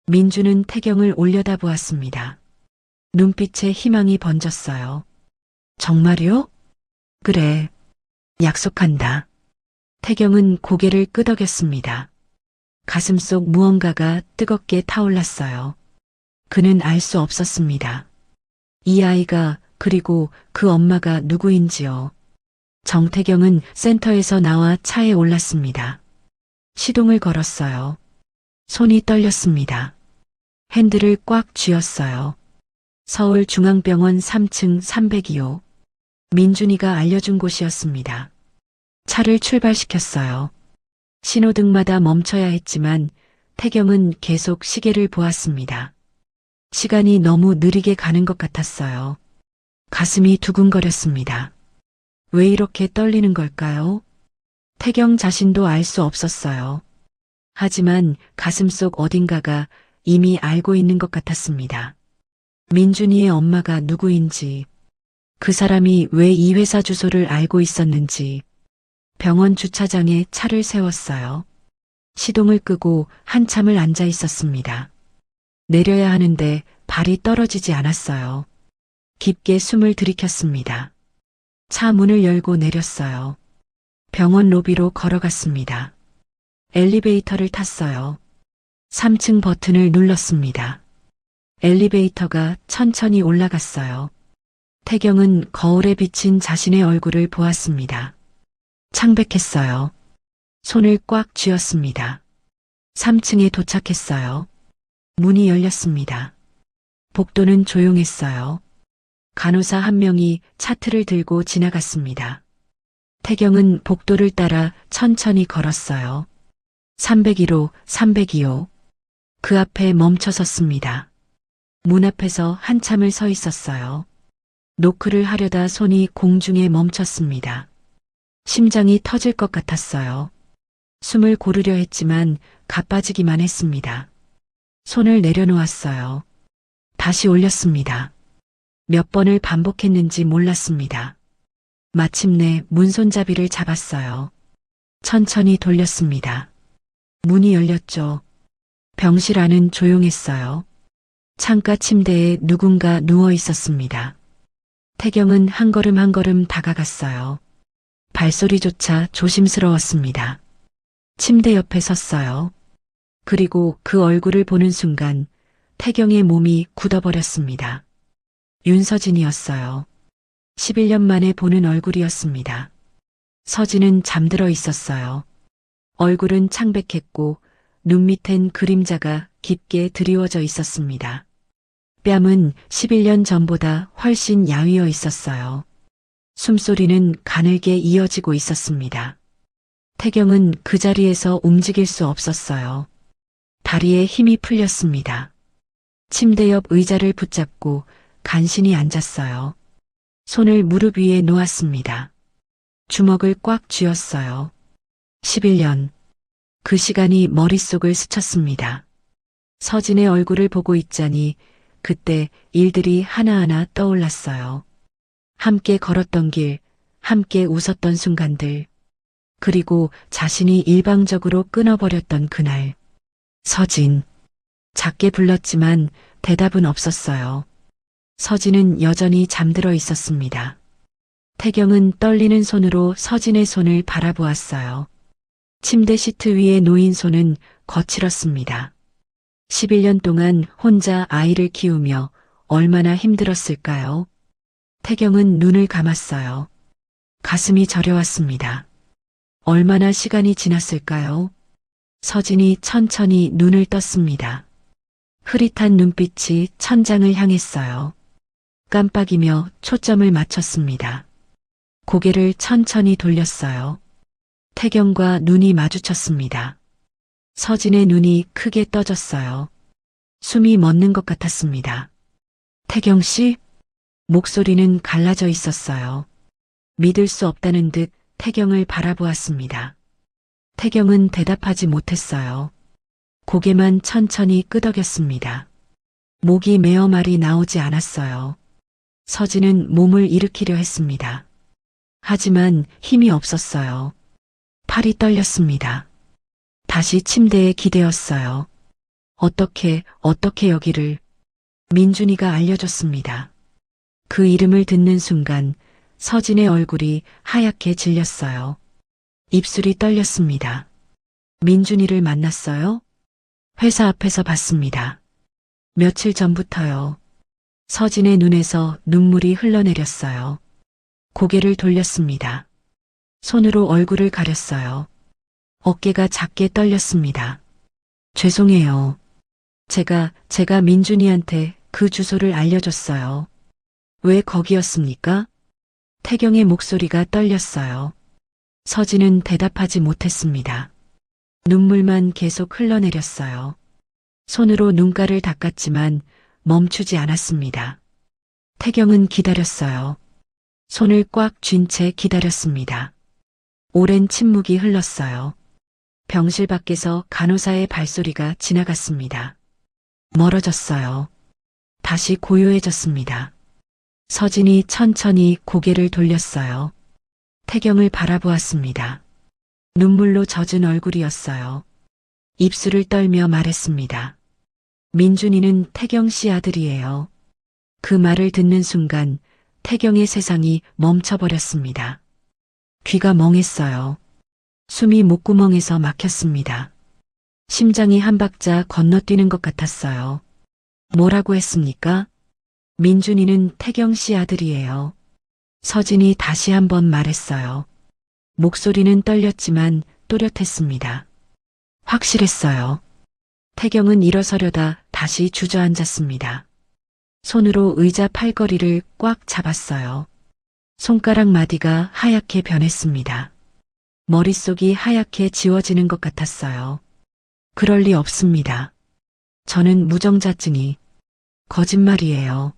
민준은 태경을 올려다보았습니다. 눈빛에 희망이 번졌어요. 정말요? 그래. 약속한다. 태경은 고개를 끄덕였습니다. 가슴속 무언가가 뜨겁게 타올랐어요. 그는 알 수 없었습니다. 이 아이가 그리고 그 엄마가 누구인지요. 정태경은 센터에서 나와 차에 올랐습니다. 시동을 걸었어요. 손이 떨렸습니다. 핸들을 꽉 쥐었어요. 서울중앙병원 3층 302호. 민준이가 알려준 곳이었습니다. 차를 출발시켰어요. 신호등마다 멈춰야 했지만 태경은 계속 시계를 보았습니다. 시간이 너무 느리게 가는 것 같았어요. 가슴이 두근거렸습니다. 왜 이렇게 떨리는 걸까요? 태경 자신도 알 수 없었어요. 하지만 가슴속 어딘가가 이미 알고 있는 것 같았습니다. 민준이의 엄마가 누구인지, 그 사람이 왜 이 회사 주소를 알고 있었는지. 병원 주차장에 차를 세웠어요. 시동을 끄고 한참을 앉아 있었습니다. 내려야 하는데 발이 떨어지지 않았어요. 깊게 숨을 들이켰습니다. 차 문을 열고 내렸어요. 병원 로비로 걸어갔습니다. 엘리베이터를 탔어요. 3층 버튼을 눌렀습니다. 엘리베이터가 천천히 올라갔어요. 태경은 거울에 비친 자신의 얼굴을 보았습니다. 창백했어요. 손을 꽉 쥐었습니다. 3층에 도착했어요. 문이 열렸습니다. 복도는 조용했어요. 간호사 한 명이 차트를 들고 지나갔습니다. 태경은 복도를 따라 천천히 걸었어요. 301호, 302호. 그 앞에 멈춰 섰습니다. 문 앞에서 한참을 서 있었어요. 노크를 하려다 손이 공중에 멈췄습니다. 심장이 터질 것 같았어요. 숨을 고르려 했지만 가빠지기만 했습니다. 손을 내려놓았어요. 다시 올렸습니다. 몇 번을 반복했는지 몰랐습니다. 마침내 문손잡이를 잡았어요. 천천히 돌렸습니다. 문이 열렸죠. 병실 안은 조용했어요. 창가 침대에 누군가 누워 있었습니다. 태경은 한 걸음 한 걸음 다가갔어요. 발소리조차 조심스러웠습니다. 침대 옆에 섰어요. 그리고 그 얼굴을 보는 순간 태경의 몸이 굳어버렸습니다. 윤서진이었어요. 11년 만에 보는 얼굴이었습니다. 서진은 잠들어 있었어요. 얼굴은 창백했고 눈 밑엔 그림자가 깊게 드리워져 있었습니다. 뺨은 11년 전보다 훨씬 야위어 있었어요. 숨소리는 가늘게 이어지고 있었습니다. 태경은 그 자리에서 움직일 수 없었어요. 다리에 힘이 풀렸습니다. 침대 옆 의자를 붙잡고 간신히 앉았어요. 손을 무릎 위에 놓았습니다. 주먹을 꽉 쥐었어요. 11년. 그 시간이 머릿속을 스쳤습니다. 서진의 얼굴을 보고 있자니 그때 일들이 하나하나 떠올랐어요. 함께 걸었던 길, 함께 웃었던 순간들, 그리고 자신이 일방적으로 끊어버렸던 그날. 서진. 작게 불렀지만 대답은 없었어요. 서진은 여전히 잠들어 있었습니다. 태경은 떨리는 손으로 서진의 손을 바라보았어요. 침대 시트 위에 놓인 손은 거칠었습니다. 11년 동안 혼자 아이를 키우며 얼마나 힘들었을까요? 태경은 눈을 감았어요. 가슴이 저려왔습니다. 얼마나 시간이 지났을까요? 서진이 천천히 눈을 떴습니다. 흐릿한 눈빛이 천장을 향했어요. 깜빡이며 초점을 맞췄습니다. 고개를 천천히 돌렸어요. 태경과 눈이 마주쳤습니다. 서진의 눈이 크게 떠졌어요. 숨이 멎는 것 같았습니다. 태경 씨? 목소리는 갈라져 있었어요. 믿을 수 없다는 듯 태경을 바라보았습니다. 태경은 대답하지 못했어요. 고개만 천천히 끄덕였습니다. 목이 메어 말이 나오지 않았어요. 서진은 몸을 일으키려 했습니다. 하지만 힘이 없었어요. 팔이 떨렸습니다. 다시 침대에 기대었어요. 어떻게 여기를. 민준이가 알려줬습니다. 그 이름을 듣는 순간 서진의 얼굴이 하얗게 질렸어요. 입술이 떨렸습니다. 민준이를 만났어요? 회사 앞에서 봤습니다. 며칠 전부터요. 서진의 눈에서 눈물이 흘러내렸어요. 고개를 돌렸습니다. 손으로 얼굴을 가렸어요. 어깨가 작게 떨렸습니다. 죄송해요. 제가 민준이한테 그 주소를 알려줬어요. 왜 거기였습니까? 태경의 목소리가 떨렸어요. 서진은 대답하지 못했습니다. 눈물만 계속 흘러내렸어요. 손으로 눈가를 닦았지만 멈추지 않았습니다. 태경은 기다렸어요. 손을 꽉 쥔 채 기다렸습니다. 오랜 침묵이 흘렀어요. 병실 밖에서 간호사의 발소리가 지나갔습니다. 멀어졌어요. 다시 고요해졌습니다. 서진이 천천히 고개를 돌렸어요. 태경을 바라보았습니다. 눈물로 젖은 얼굴이었어요. 입술을 떨며 말했습니다. 민준이는 태경 씨 아들이에요. 그 말을 듣는 순간 태경의 세상이 멈춰버렸습니다. 귀가 멍했어요. 숨이 목구멍에서 막혔습니다. 심장이 한 박자 건너뛰는 것 같았어요. 뭐라고 했습니까? 민준이는 태경 씨 아들이에요. 서진이 다시 한번 말했어요. 목소리는 떨렸지만 또렷했습니다. 확실했어요. 태경은 일어서려다 다시 주저앉았습니다. 손으로 의자 팔걸이를 꽉 잡았어요. 손가락 마디가 하얗게 변했습니다. 머릿속이 하얗게 지워지는 것 같았어요. 그럴 리 없습니다. 저는 무정자증이 거짓말이에요.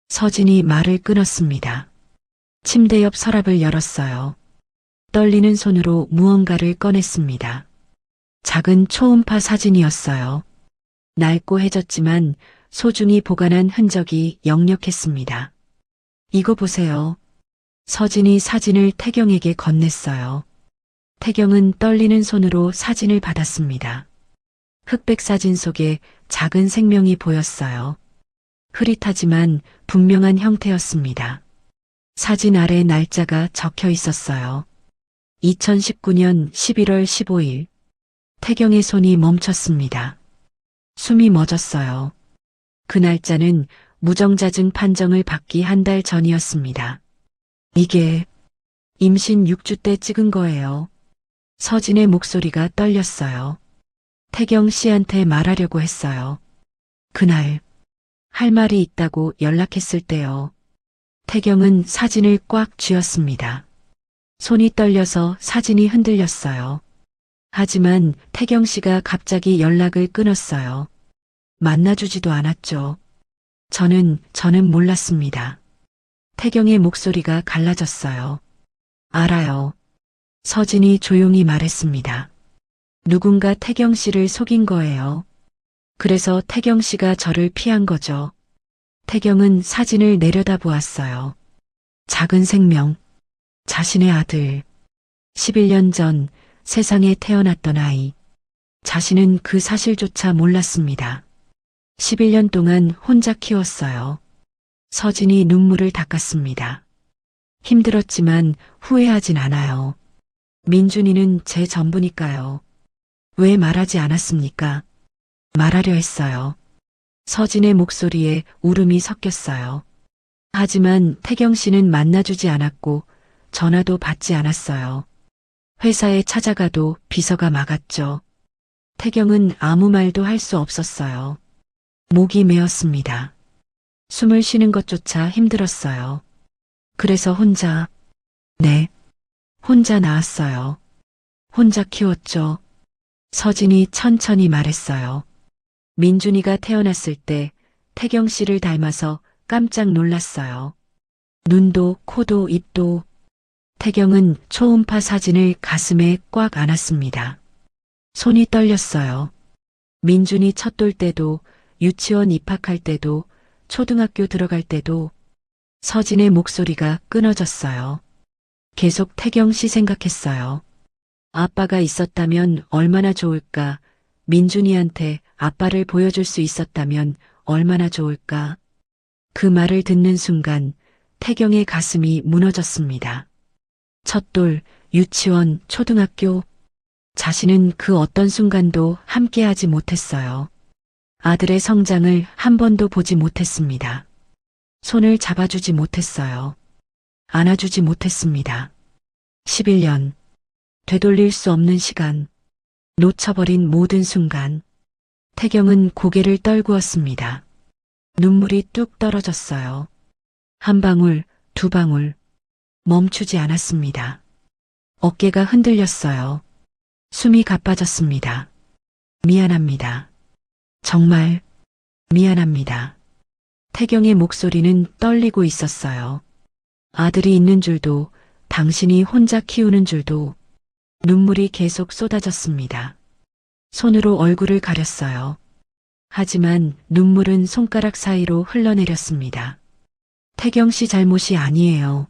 서진이 말을 끊었습니다. 침대 옆 서랍을 열었어요. 떨리는 손으로 무언가를 꺼냈습니다. 작은 초음파 사진이었어요. 낡고 해졌지만 소중히 보관한 흔적이 역력했습니다. 이거 보세요. 서진이 사진을 태경에게 건넸어요. 태경은 떨리는 손으로 사진을 받았습니다. 흑백 사진 속에 작은 생명이 보였어요. 흐릿하지만 분명한 형태였습니다. 사진 아래 날짜가 적혀 있었어요. 2019년 11월 15일. 태경의 손이 멈췄습니다. 숨이 멎었어요. 그 날짜는 무정자증 판정을 받기 한 달 전이었습니다. 이게 임신 6주 때 찍은 거예요. 서진의 목소리가 떨렸어요. 태경 씨한테 말하려고 했어요. 그날 할 말이 있다고 연락했을 때요. 태경은 사진을 꽉 쥐었습니다. 손이 떨려서 사진이 흔들렸어요. 하지만 태경 씨가 갑자기 연락을 끊었어요. 만나주지도 않았죠. 저는 몰랐습니다. 태경의 목소리가 갈라졌어요. 알아요. 서진이 조용히 말했습니다. 누군가 태경 씨를 속인 거예요. 그래서 태경 씨가 저를 피한 거죠. 태경은 사진을 내려다보았어요. 작은 생명, 자신의 아들, 11년 전 세상에 태어났던 아이. 자신은 그 사실조차 몰랐습니다. 11년 동안 혼자 키웠어요. 서진이 눈물을 닦았습니다. 힘들었지만 후회하진 않아요. 민준이는 제 전부니까요. 왜 말하지 않았습니까? 말하려 했어요. 서진의 목소리에 울음이 섞였어요. 하지만 태경 씨는 만나주지 않았고 전화도 받지 않았어요. 회사에 찾아가도 비서가 막았죠. 태경은 아무 말도 할 수 없었어요. 목이 메었습니다. 숨을 쉬는 것조차 힘들었어요. 그래서 혼자 낳았어요. 혼자 키웠죠. 서진이 천천히 말했어요. 민준이가 태어났을 때 태경 씨를 닮아서 깜짝 놀랐어요. 눈도 코도 입도. 태경은 초음파 사진을 가슴에 꽉 안았습니다. 손이 떨렸어요. 민준이 첫 돌 때도, 유치원 입학할 때도, 초등학교 들어갈 때도 서진의 목소리가 끊어졌어요. 계속 태경 씨 생각했어요. 아빠가 있었다면 얼마나 좋을까. 민준이한테 아빠를 보여줄 수 있었다면 얼마나 좋을까. 그 말을 듣는 순간 태경의 가슴이 무너졌습니다. 첫돌, 유치원, 초등학교. 자신은 그 어떤 순간도 함께하지 못했어요. 아들의 성장을 한 번도 보지 못했습니다. 손을 잡아주지 못했어요. 안아주지 못했습니다. 11년. 되돌릴 수 없는 시간. 놓쳐버린 모든 순간. 태경은 고개를 떨구었습니다. 눈물이 뚝 떨어졌어요. 한 방울, 두 방울. 멈추지 않았습니다. 어깨가 흔들렸어요. 숨이 가빠졌습니다. 미안합니다. 정말 미안합니다. 태경의 목소리는 떨리고 있었어요. 아들이 있는 줄도, 당신이 혼자 키우는 줄도. 눈물이 계속 쏟아졌습니다. 손으로 얼굴을 가렸어요. 하지만 눈물은 손가락 사이로 흘러내렸습니다. 태경 씨 잘못이 아니에요.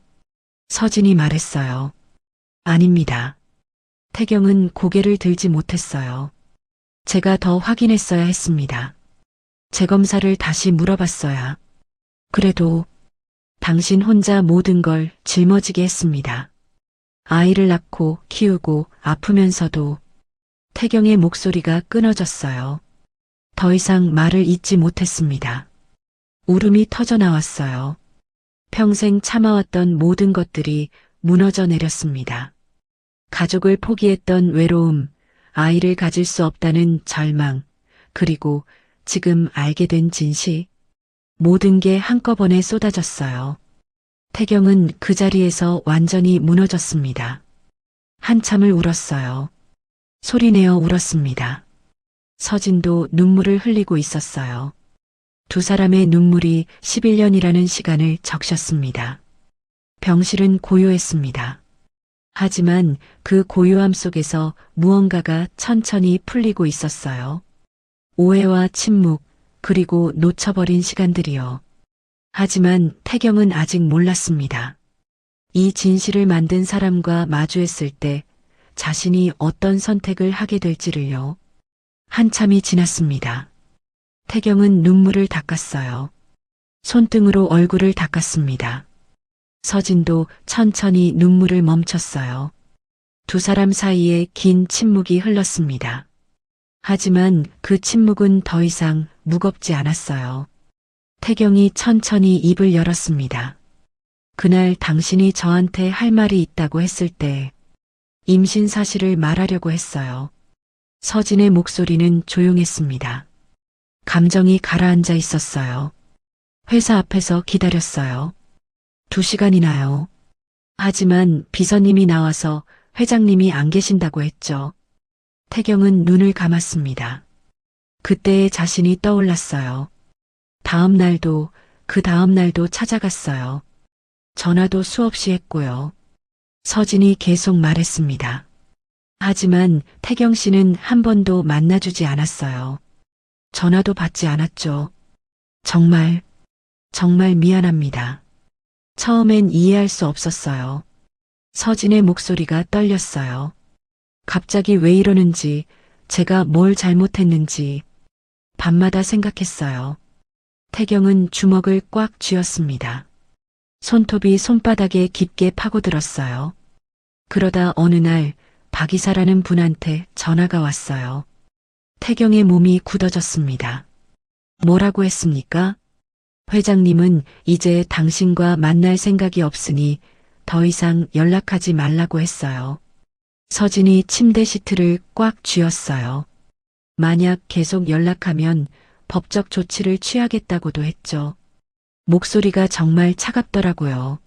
서진이 말했어요. 아닙니다. 태경은 고개를 들지 못했어요. 제가 더 확인했어야 했습니다. 재검사를 다시 물어봤어야. 그래도 당신 혼자 모든 걸 짊어지게 했습니다. 아이를 낳고 키우고 아프면서도. 태경의 목소리가 끊어졌어요. 더 이상 말을 잇지 못했습니다. 울음이 터져 나왔어요. 평생 참아왔던 모든 것들이 무너져 내렸습니다. 가족을 포기했던 외로움, 아이를 가질 수 없다는 절망, 그리고 지금 알게 된 진실. 모든 게 한꺼번에 쏟아졌어요. 태경은 그 자리에서 완전히 무너졌습니다. 한참을 울었어요. 소리내어 울었습니다. 서진도 눈물을 흘리고 있었어요. 두 사람의 눈물이 11년이라는 시간을 적셨습니다. 병실은 고요했습니다. 하지만 그 고요함 속에서 무언가가 천천히 풀리고 있었어요. 오해와 침묵, 그리고 놓쳐버린 시간들이요. 하지만 태경은 아직 몰랐습니다. 이 진실을 만든 사람과 마주했을 때 자신이 어떤 선택을 하게 될지를요. 한참이 지났습니다. 태경은 눈물을 닦았어요. 손등으로 얼굴을 닦았습니다. 서진도 천천히 눈물을 멈췄어요. 두 사람 사이에 긴 침묵이 흘렀습니다. 하지만 그 침묵은 더 이상 무겁지 않았어요. 태경이 천천히 입을 열었습니다. 그날 당신이 저한테 할 말이 있다고 했을 때 임신 사실을 말하려고 했어요. 서진의 목소리는 조용했습니다. 감정이 가라앉아 있었어요. 회사 앞에서 기다렸어요. 2시간이나요. 하지만 비서님이 나와서 회장님이 안 계신다고 했죠. 태경은 눈을 감았습니다. 그때의 자신이 떠올랐어요. 다음 날도, 그 다음 날도 찾아갔어요. 전화도 수없이 했고요. 서진이 계속 말했습니다. 하지만 태경 씨는 한 번도 만나주지 않았어요. 전화도 받지 않았죠. 정말 미안합니다. 처음엔 이해할 수 없었어요. 서진의 목소리가 떨렸어요. 갑자기 왜 이러는지, 제가 뭘 잘못했는지 밤마다 생각했어요. 태경은 주먹을 꽉 쥐었습니다. 손톱이 손바닥에 깊게 파고들었어요. 그러다 어느 날 박이사라는 분한테 전화가 왔어요. 태경의 몸이 굳어졌습니다. 뭐라고 했습니까? 회장님은 이제 당신과 만날 생각이 없으니 더 이상 연락하지 말라고 했어요. 서진이 침대 시트를 꽉 쥐었어요. 만약 계속 연락하면 법적 조치를 취하겠다고도 했죠. 목소리가 정말 차갑더라고요.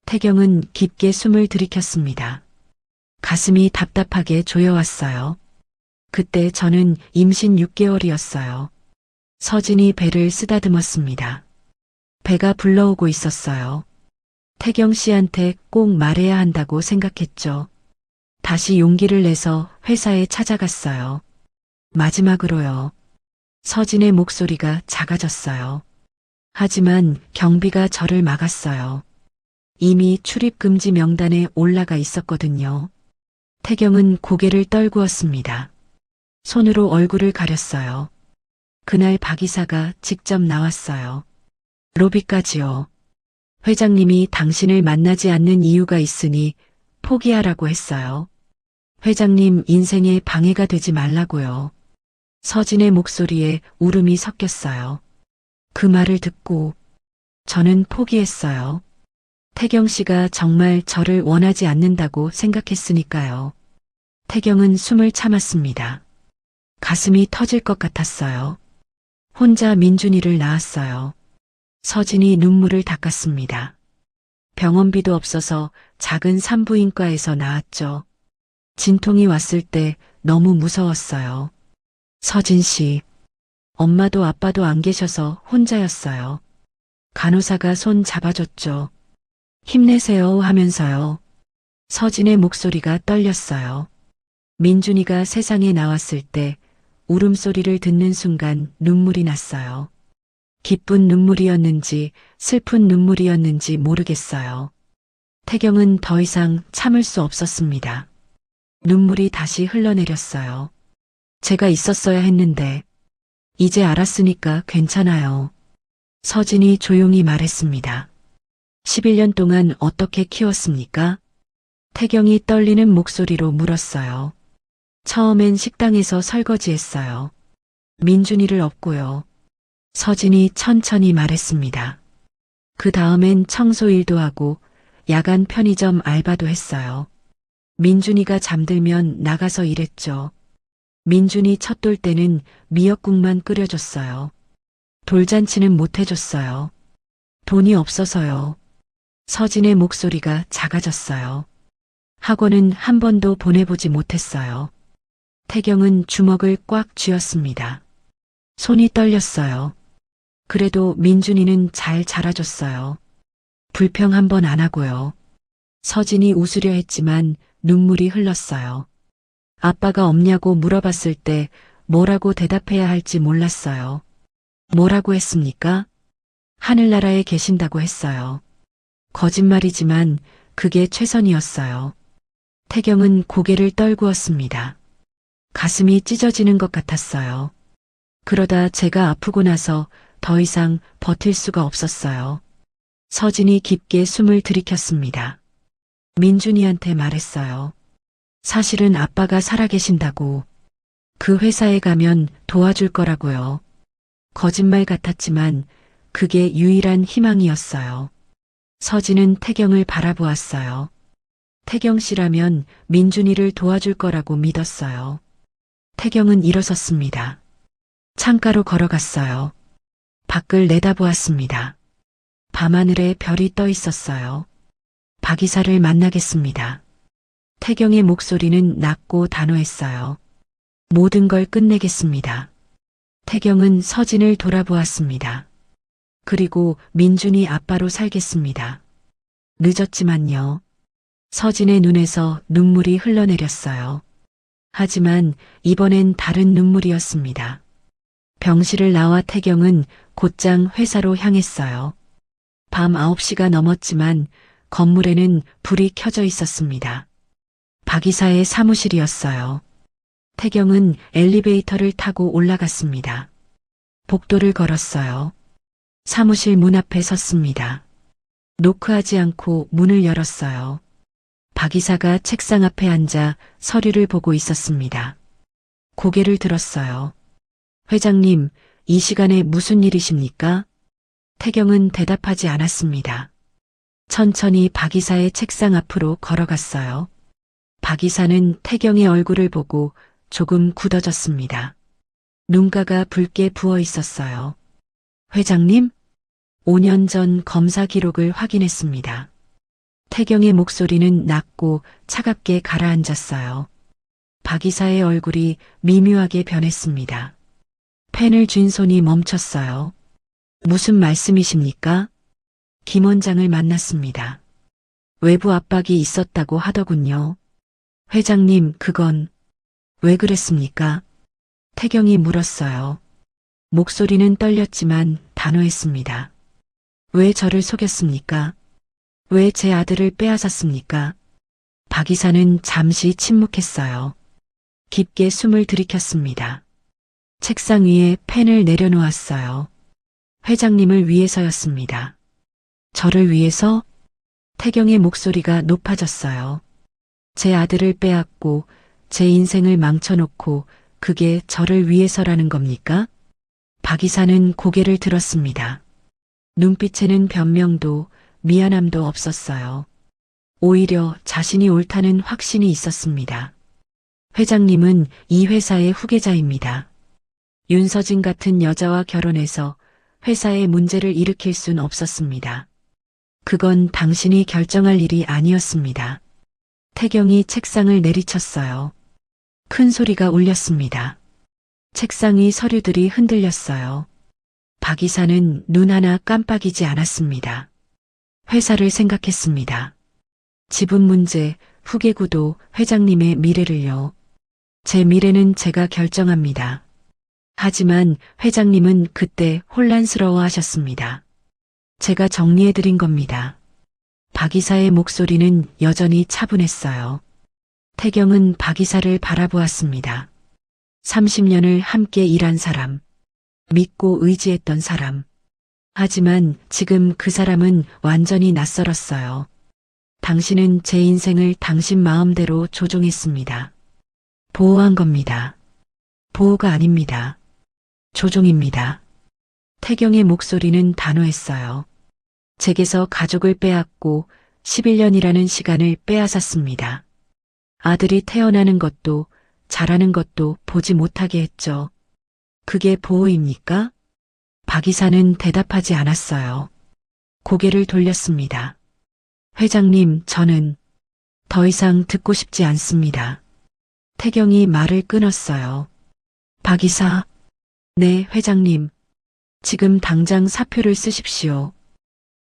태경은 깊게 숨을 들이켰습니다. 가슴이 답답하게 조여왔어요. 그때 저는 임신 6개월이었어요. 서진이 배를 쓰다듬었습니다. 배가 불러오고 있었어요. 태경 씨한테 꼭 말해야 한다고 생각했죠. 다시 용기를 내서 회사에 찾아갔어요. 마지막으로요. 서진의 목소리가 작아졌어요. 하지만 경비가 저를 막았어요. 이미 출입금지 명단에 올라가 있었거든요. 태경은 고개를 떨구었습니다. 손으로 얼굴을 가렸어요. 그날 박 이사가 직접 나왔어요. 로비까지요. 회장님이 당신을 만나지 않는 이유가 있으니 포기하라고 했어요. 회장님 인생에 방해가 되지 말라고요. 서진의 목소리에 울음이 섞였어요. 그 말을 듣고 저는 포기했어요. 태경 씨가 정말 저를 원하지 않는다고 생각했으니까요. 태경은 숨을 참았습니다. 가슴이 터질 것 같았어요. 혼자 민준이를 낳았어요. 서진이 눈물을 닦았습니다. 병원비도 없어서 작은 산부인과에서 낳았죠. 진통이 왔을 때 너무 무서웠어요. 서진 씨, 엄마도 아빠도 안 계셔서 혼자였어요. 간호사가 손 잡아줬죠. 힘내세요 하면서요. 서진의 목소리가 떨렸어요. 민준이가 세상에 나왔을 때 울음소리를 듣는 순간 눈물이 났어요. 기쁜 눈물이었는지 슬픈 눈물이었는지 모르겠어요. 태경은 더 이상 참을 수 없었습니다. 눈물이 다시 흘러내렸어요. 제가 있었어야 했는데 이제 알았으니까 괜찮아요. 서진이 조용히 말했습니다. 11년 동안 어떻게 키웠습니까? 태경이 떨리는 목소리로 물었어요. 처음엔 식당에서 설거지했어요. 민준이를 업고요. 서진이 천천히 말했습니다. 그 다음엔 청소일도 하고 야간 편의점 알바도 했어요. 민준이가 잠들면 나가서 일했죠. 민준이 첫 돌 때는 미역국만 끓여줬어요. 돌잔치는 못 해줬어요. 돈이 없어서요. 서진의 목소리가 작아졌어요. 학원은 한 번도 보내보지 못했어요. 태경은 주먹을 꽉 쥐었습니다. 손이 떨렸어요. 그래도 민준이는 잘 자라줬어요. 불평 한 번 안 하고요. 서진이 웃으려 했지만 눈물이 흘렀어요. 아빠가 없냐고 물어봤을 때 뭐라고 대답해야 할지 몰랐어요. 뭐라고 했습니까? 하늘나라에 계신다고 했어요. 거짓말이지만 그게 최선이었어요. 태경은 고개를 떨구었습니다. 가슴이 찢어지는 것 같았어요. 그러다 제가 아프고 나서 더 이상 버틸 수가 없었어요. 서진이 깊게 숨을 들이켰습니다. 민준이한테 말했어요. 사실은 아빠가 살아계신다고. 그 회사에 가면 도와줄 거라고요. 거짓말 같았지만 그게 유일한 희망이었어요. 서진은 태경을 바라보았어요. 태경 씨라면 민준이를 도와줄 거라고 믿었어요. 태경은 일어섰습니다. 창가로 걸어갔어요. 밖을 내다보았습니다. 밤하늘에 별이 떠 있었어요. 박이사를 만나겠습니다. 태경의 목소리는 낮고 단호했어요. 모든 걸 끝내겠습니다. 태경은 서진을 돌아보았습니다. 그리고 민준이 아빠로 살겠습니다. 늦었지만요. 서진의 눈에서 눈물이 흘러내렸어요. 하지만 이번엔 다른 눈물이었습니다. 병실을 나와 태경은 곧장 회사로 향했어요. 밤 9시가 넘었지만 건물에는 불이 켜져 있었습니다. 박 이사의 사무실이었어요. 태경은 엘리베이터를 타고 올라갔습니다. 복도를 걸었어요. 사무실 문 앞에 섰습니다. 노크하지 않고 문을 열었어요. 박 이사가 책상 앞에 앉아 서류를 보고 있었습니다. 고개를 들었어요. 회장님, 이 시간에 무슨 일이십니까? 태경은 대답하지 않았습니다. 천천히 박 이사의 책상 앞으로 걸어갔어요. 박 이사는 태경의 얼굴을 보고 조금 굳어졌습니다. 눈가가 붉게 부어 있었어요. 회장님? 5년 전 검사 기록을 확인했습니다. 태경의 목소리는 낮고 차갑게 가라앉았어요. 박 이사의 얼굴이 미묘하게 변했습니다. 펜을 쥔 손이 멈췄어요. 무슨 말씀이십니까? 김 원장을 만났습니다. 외부 압박이 있었다고 하더군요. 회장님, 그건 왜 그랬습니까? 태경이 물었어요. 목소리는 떨렸지만 단호했습니다. 왜 저를 속였습니까? 왜 제 아들을 빼앗았습니까? 박 이사는 잠시 침묵했어요. 깊게 숨을 들이켰습니다. 책상 위에 펜을 내려놓았어요. 회장님을 위해서였습니다. 저를 위해서? 태경의 목소리가 높아졌어요. 제 아들을 빼앗고 제 인생을 망쳐놓고 그게 저를 위해서라는 겁니까? 박 이사는 고개를 들었습니다. 눈빛에는 변명도 미안함도 없었어요. 오히려 자신이 옳다는 확신이 있었습니다. 회장님은 이 회사의 후계자입니다. 윤서진 같은 여자와 결혼해서 회사에 문제를 일으킬 순 없었습니다. 그건 당신이 결정할 일이 아니었습니다. 태경이 책상을 내리쳤어요. 큰 소리가 울렸습니다. 책상이 서류들이 흔들렸어요. 박 이사는 눈 하나 깜빡이지 않았습니다. 회사를 생각했습니다. 지분 문제, 후계구도, 회장님의 미래를요. 제 미래는 제가 결정합니다. 하지만 회장님은 그때 혼란스러워 하셨습니다. 제가 정리해드린 겁니다. 박 이사의 목소리는 여전히 차분했어요. 태경은 박 이사를 바라보았습니다. 30년을 함께 일한 사람, 믿고 의지했던 사람. 하지만 지금 그 사람은 완전히 낯설었어요. 당신은 제 인생을 당신 마음대로 조종했습니다. 보호한 겁니다. 보호가 아닙니다. 조종입니다. 태경의 목소리는 단호했어요. 제게서 가족을 빼앗고 11년이라는 시간을 빼앗았습니다. 아들이 태어나는 것도 자라는 것도 보지 못하게 했죠. 그게 보호입니까? 박 이사는 대답하지 않았어요. 고개를 돌렸습니다. 회장님, 저는 더 이상 듣고 싶지 않습니다. 태경이 말을 끊었어요. 박 이사, 네, 회장님. 지금 당장 사표를 쓰십시오.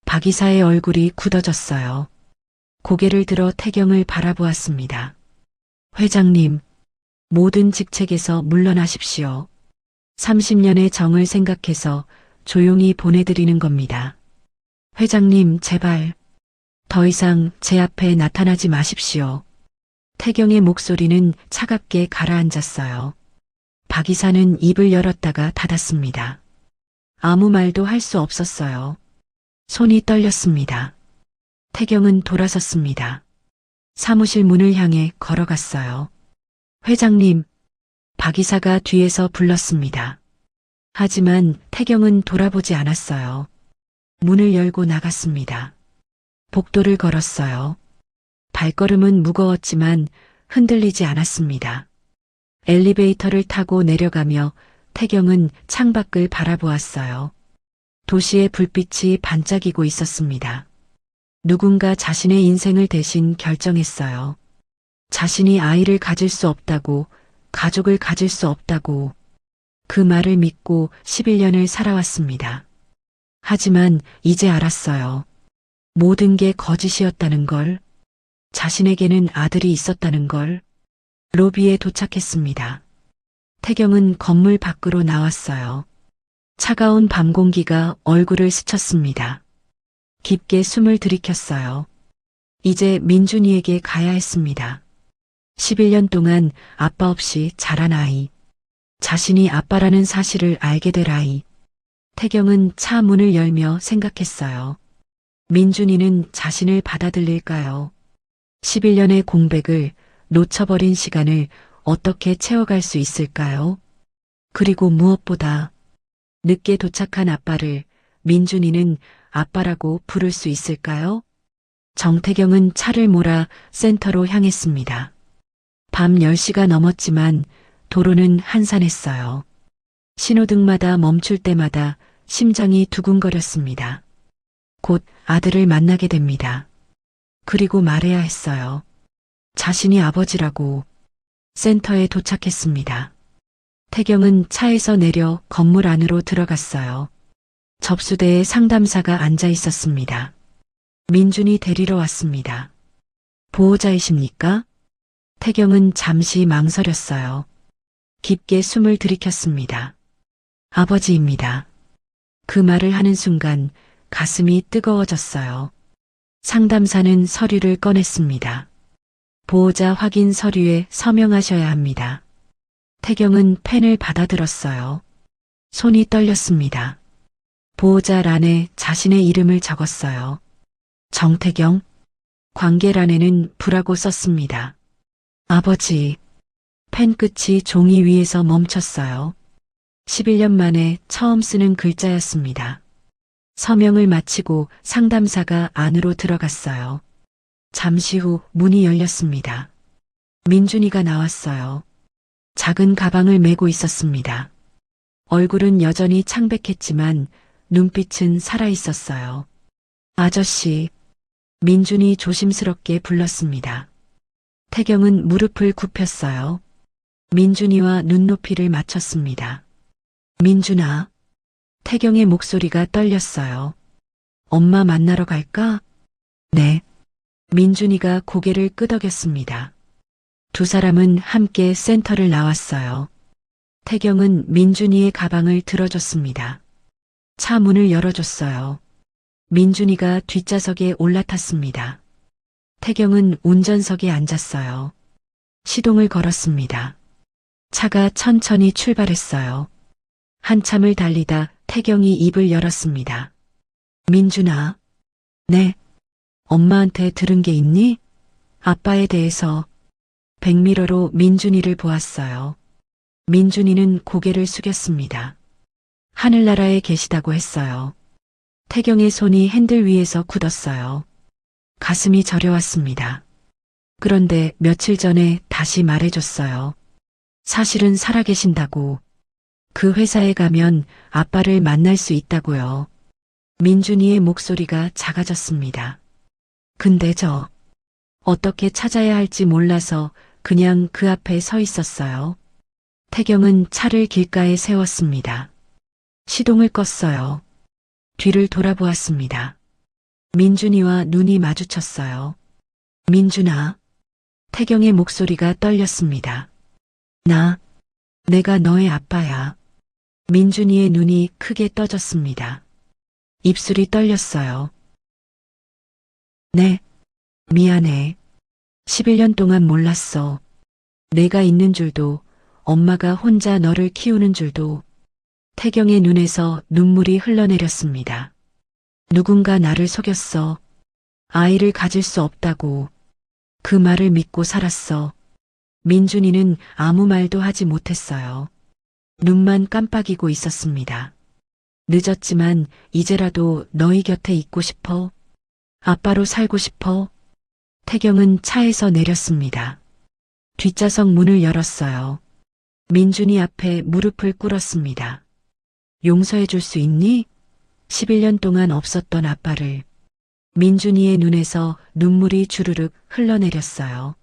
박 이사의 얼굴이 굳어졌어요. 고개를 들어 태경을 바라보았습니다. 회장님, 모든 직책에서 물러나십시오. 30년의 정을 생각해서 조용히 보내드리는 겁니다. 회장님, 제발 더 이상 제 앞에 나타나지 마십시오. 태경의 목소리는 차갑게 가라앉았어요. 박 이사는 입을 열었다가 닫았습니다. 아무 말도 할 수 없었어요. 손이 떨렸습니다. 태경은 돌아섰습니다. 사무실 문을 향해 걸어갔어요. 회장님, 박 이사가 뒤에서 불렀습니다. 하지만 태경은 돌아보지 않았어요. 문을 열고 나갔습니다. 복도를 걸었어요. 발걸음은 무거웠지만 흔들리지 않았습니다. 엘리베이터를 타고 내려가며 태경은 창밖을 바라보았어요. 도시의 불빛이 반짝이고 있었습니다. 누군가 자신의 인생을 대신 결정했어요. 자신이 아이를 가질 수 없다고, 가족을 가질 수 없다고. 그 말을 믿고 11년을 살아왔습니다. 하지만 이제 알았어요. 모든 게 거짓이었다는 걸. 자신에게는 아들이 있었다는 걸. 로비에 도착했습니다. 태경은 건물 밖으로 나왔어요. 차가운 밤 공기가 얼굴을 스쳤습니다. 깊게 숨을 들이켰어요. 이제 민준이에게 가야 했습니다. 11년 동안 아빠 없이 자란 아이. 자신이 아빠라는 사실을 알게 될 아이. 태경은 차 문을 열며 생각했어요. 민준이는 자신을 받아들일까요? 11년의 공백을, 놓쳐버린 시간을 어떻게 채워갈 수 있을까요? 그리고 무엇보다 늦게 도착한 아빠를 민준이는 아빠라고 부를 수 있을까요? 정태경은 차를 몰아 센터로 향했습니다. 밤 10시가 넘었지만 도로는 한산했어요. 신호등마다 멈출 때마다 심장이 두근거렸습니다. 곧 아들을 만나게 됩니다. 그리고 말해야 했어요. 자신이 아버지라고. 센터에 도착했습니다. 태경은 차에서 내려 건물 안으로 들어갔어요. 접수대에 상담사가 앉아 있었습니다. 민준이 데리러 왔습니다. 보호자이십니까? 태경은 잠시 망설였어요. 깊게 숨을 들이켰습니다. 아버지입니다. 그 말을 하는 순간 가슴이 뜨거워졌어요. 상담사는 서류를 꺼냈습니다. 보호자 확인 서류에 서명하셔야 합니다. 태경은 펜을 받아들었어요. 손이 떨렸습니다. 보호자란에 자신의 이름을 적었어요. 정태경. 관계란에는 부라고 썼습니다. 아버지. 펜 끝이 종이 위에서 멈췄어요. 11년 만에 처음 쓰는 글자였습니다. 서명을 마치고 상담사가 안으로 들어갔어요. 잠시 후 문이 열렸습니다. 민준이가 나왔어요. 작은 가방을 메고 있었습니다. 얼굴은 여전히 창백했지만 눈빛은 살아있었어요. 아저씨, 민준이 조심스럽게 불렀습니다. 태경은 무릎을 굽혔어요. 민준이와 눈높이를 맞췄습니다. 민준아. 태경의 목소리가 떨렸어요. 엄마 만나러 갈까? 네. 민준이가 고개를 끄덕였습니다. 두 사람은 함께 센터를 나왔어요. 태경은 민준이의 가방을 들어줬습니다. 차 문을 열어줬어요. 민준이가 뒷좌석에 올라탔습니다. 태경은 운전석에 앉았어요. 시동을 걸었습니다. 차가 천천히 출발했어요. 한참을 달리다 태경이 입을 열었습니다. 민준아. 네. 엄마한테 들은 게 있니? 아빠에 대해서. 백미러로 민준이를 보았어요. 민준이는 고개를 숙였습니다. 하늘나라에 계시다고 했어요. 태경의 손이 핸들 위에서 굳었어요. 가슴이 저려왔습니다. 그런데 며칠 전에 다시 말해줬어요. 사실은 살아계신다고. 그 회사에 가면 아빠를 만날 수 있다고요. 민준이의 목소리가 작아졌습니다. 근데 어떻게 찾아야 할지 몰라서 그냥 그 앞에 서 있었어요. 태경은 차를 길가에 세웠습니다. 시동을 껐어요. 뒤를 돌아보았습니다. 민준이와 눈이 마주쳤어요. 민준아. 태경의 목소리가 떨렸습니다. 내가 너의 아빠야. 민준이의 눈이 크게 떠졌습니다. 입술이 떨렸어요. 네, 미안해. 11년 동안 몰랐어. 내가 있는 줄도, 엄마가 혼자 너를 키우는 줄도. 태경의 눈에서 눈물이 흘러내렸습니다. 누군가 나를 속였어. 아이를 가질 수 없다고. 그 말을 믿고 살았어. 민준이는 아무 말도 하지 못했어요. 눈만 깜빡이고 있었습니다. 늦었지만 이제라도 너희 곁에 있고 싶어. 아빠로 살고 싶어. 태경은 차에서 내렸습니다. 뒷좌석 문을 열었어요. 민준이 앞에 무릎을 꿇었습니다. 용서해 줄 수 있니? 11년 동안 없었던 아빠를. 민준이의 눈에서 눈물이 주르륵 흘러내렸어요.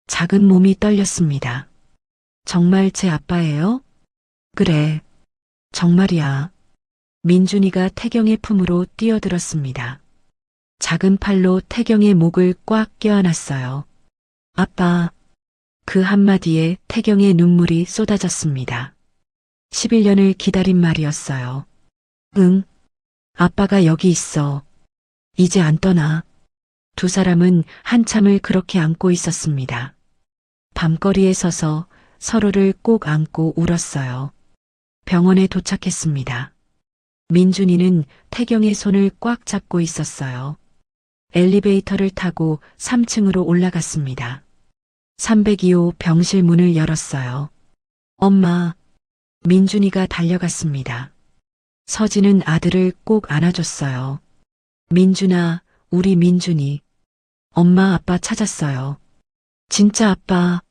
작은 몸이 떨렸습니다. 정말 제 아빠예요? 그래. 정말이야. 민준이가 태경의 품으로 뛰어들었습니다. 작은 팔로 태경의 목을 꽉 껴안았어요. 아빠. 그 한마디에 태경의 눈물이 쏟아졌습니다. 11년을 기다린 말이었어요. 응. 아빠가 여기 있어. 이제 안 떠나. 두 사람은 한참을 그렇게 안고 있었습니다. 밤거리에 서서 서로를 꼭 안고 울었어요. 병원에 도착했습니다. 민준이는 태경의 손을 꽉 잡고 있었어요. 엘리베이터를 타고 3층으로 올라갔습니다. 302호 병실 문을 열었어요. 엄마. 민준이가 달려갔습니다. 서진은 아들을 꼭 안아줬어요. 민준아, 우리 민준이. 엄마 아빠 찾았어요. 진짜 아빠.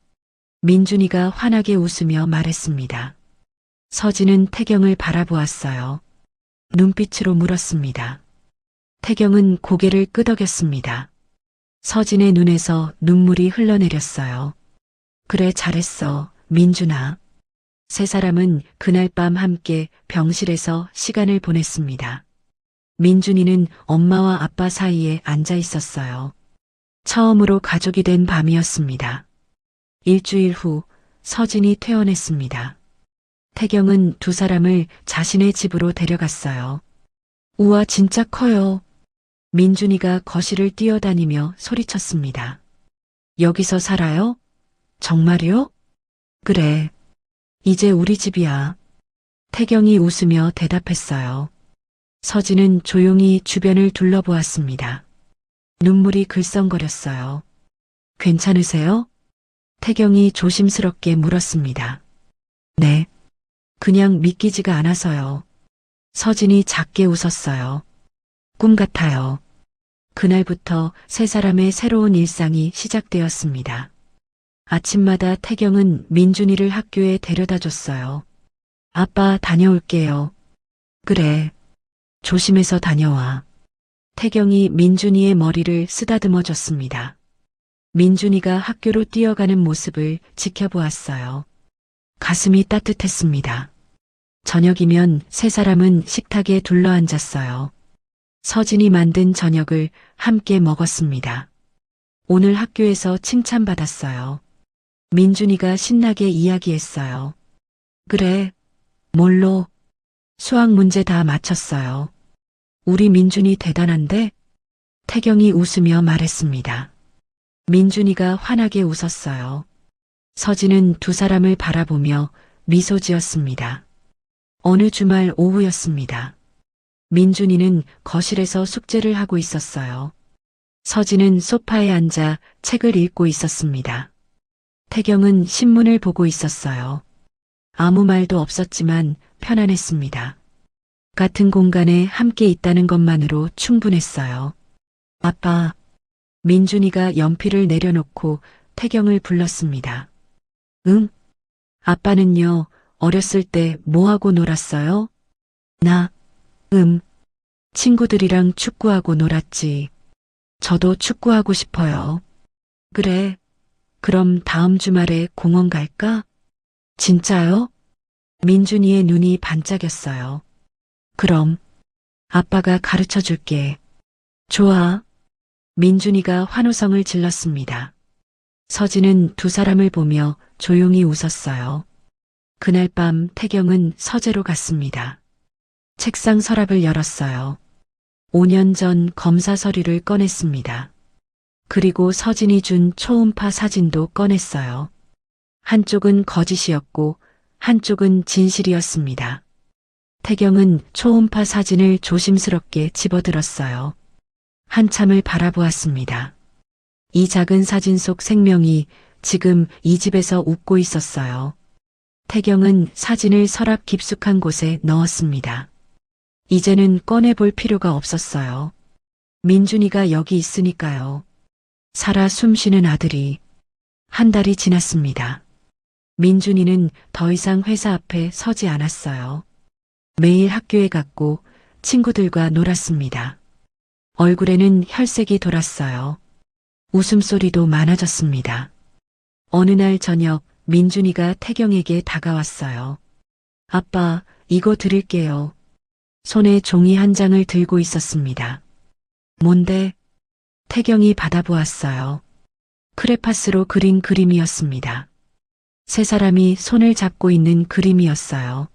민준이가 환하게 웃으며 말했습니다. 서진은 태경을 바라보았어요. 눈빛으로 물었습니다. 태경은 고개를 끄덕였습니다. 서진의 눈에서 눈물이 흘러내렸어요. 그래 잘했어, 민준아. 세 사람은 그날 밤 함께 병실에서 시간을 보냈습니다. 민준이는 엄마와 아빠 사이에 앉아 있었어요. 처음으로 가족이 된 밤이었습니다. 일주일 후 서진이 퇴원했습니다. 태경은 두 사람을 자신의 집으로 데려갔어요. 우와 진짜 커요. 민준이가 거실을 뛰어다니며 소리쳤습니다. 여기서 살아요? 정말요? 그래. 이제 우리 집이야. 태경이 웃으며 대답했어요. 서진은 조용히 주변을 둘러보았습니다. 눈물이 글썽거렸어요. 괜찮으세요? 태경이 조심스럽게 물었습니다. 네. 그냥 믿기지가 않아서요. 서진이 작게 웃었어요. 꿈 같아요. 그날부터 세 사람의 새로운 일상이 시작되었습니다. 아침마다 태경은 민준이를 학교에 데려다 줬어요. 아빠 다녀올게요. 그래. 조심해서 다녀와. 태경이 민준이의 머리를 쓰다듬어 줬습니다. 민준이가 학교로 뛰어가는 모습을 지켜보았어요. 가슴이 따뜻했습니다. 저녁이면 세 사람은 식탁에 둘러앉았어요. 서진이 만든 저녁을 함께 먹었습니다. 오늘 학교에서 칭찬받았어요. 민준이가 신나게 이야기했어요. 그래. 뭘로? 수학 문제 다 맞췄어요. 우리 민준이 대단한데? 태경이 웃으며 말했습니다. 민준이가 환하게 웃었어요. 서진은 두 사람을 바라보며 미소 지었습니다. 어느 주말 오후였습니다. 민준이는 거실에서 숙제를 하고 있었어요. 서진은 소파에 앉아 책을 읽고 있었습니다. 태경은 신문을 보고 있었어요. 아무 말도 없었지만 편안했습니다. 같은 공간에 함께 있다는 것만으로 충분했어요. 아빠. 민준이가 연필을 내려놓고 태경을 불렀습니다. 응? 아빠는요, 어렸을 때 뭐하고 놀았어요? 나, 친구들이랑 축구하고 놀았지. 저도 축구하고 싶어요. 그래. 그럼 다음 주말에 공원 갈까? 진짜요? 민준이의 눈이 반짝였어요. 그럼 아빠가 가르쳐 줄게. 좋아. 민준이가 환호성을 질렀습니다. 서진은 두 사람을 보며 조용히 웃었어요. 그날 밤 태경은 서재로 갔습니다. 책상 서랍을 열었어요. 5년 전 검사 서류를 꺼냈습니다. 그리고 서진이 준 초음파 사진도 꺼냈어요. 한쪽은 거짓이었고 한쪽은 진실이었습니다. 태경은 초음파 사진을 조심스럽게 집어들었어요. 한참을 바라보았습니다. 이 작은 사진 속 생명이 지금 이 집에서 웃고 있었어요. 태경은 사진을 서랍 깊숙한 곳에 넣었습니다. 이제는 꺼내볼 필요가 없었어요. 민준이가 여기 있으니까요. 살아 숨쉬는 아들이. 한 달이 지났습니다. 민준이는 더 이상 회사 앞에 서지 않았어요. 매일 학교에 갔고 친구들과 놀았습니다. 얼굴에는 혈색이 돌았어요. 웃음소리도 많아졌습니다. 어느 날 저녁 민준이가 태경에게 다가왔어요. 아빠, 이거 드릴게요. 손에 종이 한 장을 들고 있었습니다. 뭔데? 태경이 받아보았어요. 크레파스로 그린 그림이었습니다. 세 사람이 손을 잡고 있는 그림이었어요.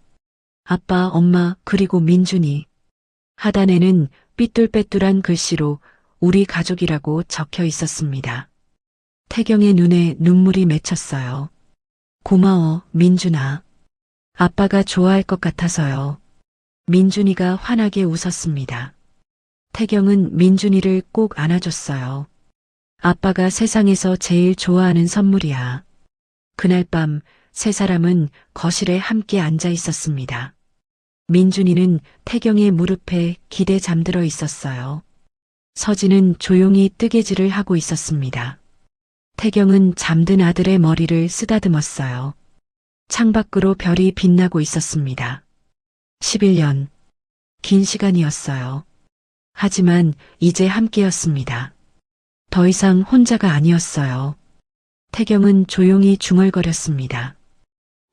아빠, 엄마, 그리고 민준이. 하단에는 삐뚤빼뚤한 글씨로 우리 가족이라고 적혀 있었습니다. 태경의 눈에 눈물이 맺혔어요. 고마워, 민준아. 아빠가 좋아할 것 같아서요. 민준이가 환하게 웃었습니다. 태경은 민준이를 꼭 안아줬어요. 아빠가 세상에서 제일 좋아하는 선물이야. 그날 밤 세 사람은 거실에 함께 앉아 있었습니다. 민준이는 태경의 무릎에 기대 잠들어 있었어요. 서진은 조용히 뜨개질을 하고 있었습니다. 태경은 잠든 아들의 머리를 쓰다듬었어요. 창밖으로 별이 빛나고 있었습니다. 11년. 긴 시간이었어요. 하지만 이제 함께였습니다. 더 이상 혼자가 아니었어요. 태경은 조용히 중얼거렸습니다.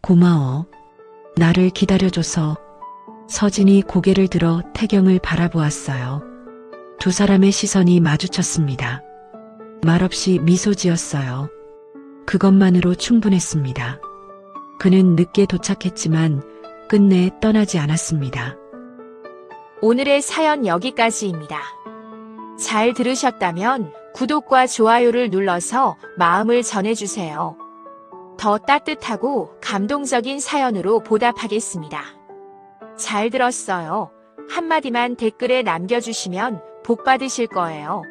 고마워. 나를 기다려줘서. 서진이 고개를 들어 태경을 바라보았어요. 두 사람의 시선이 마주쳤습니다. 말없이 미소 지었어요. 그것만으로 충분했습니다. 그는 늦게 도착했지만 끝내 떠나지 않았습니다. 오늘의 사연 여기까지입니다. 잘 들으셨다면 구독과 좋아요를 눌러서 마음을 전해주세요. 더 따뜻하고 감동적인 사연으로 보답하겠습니다. 잘 들었어요. 한마디만 댓글에 남겨주시면 복 받으실 거예요.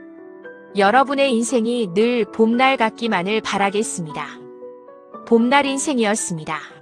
여러분의 인생이 늘 봄날 같기만을 바라겠습니다. 봄날 인생이었습니다.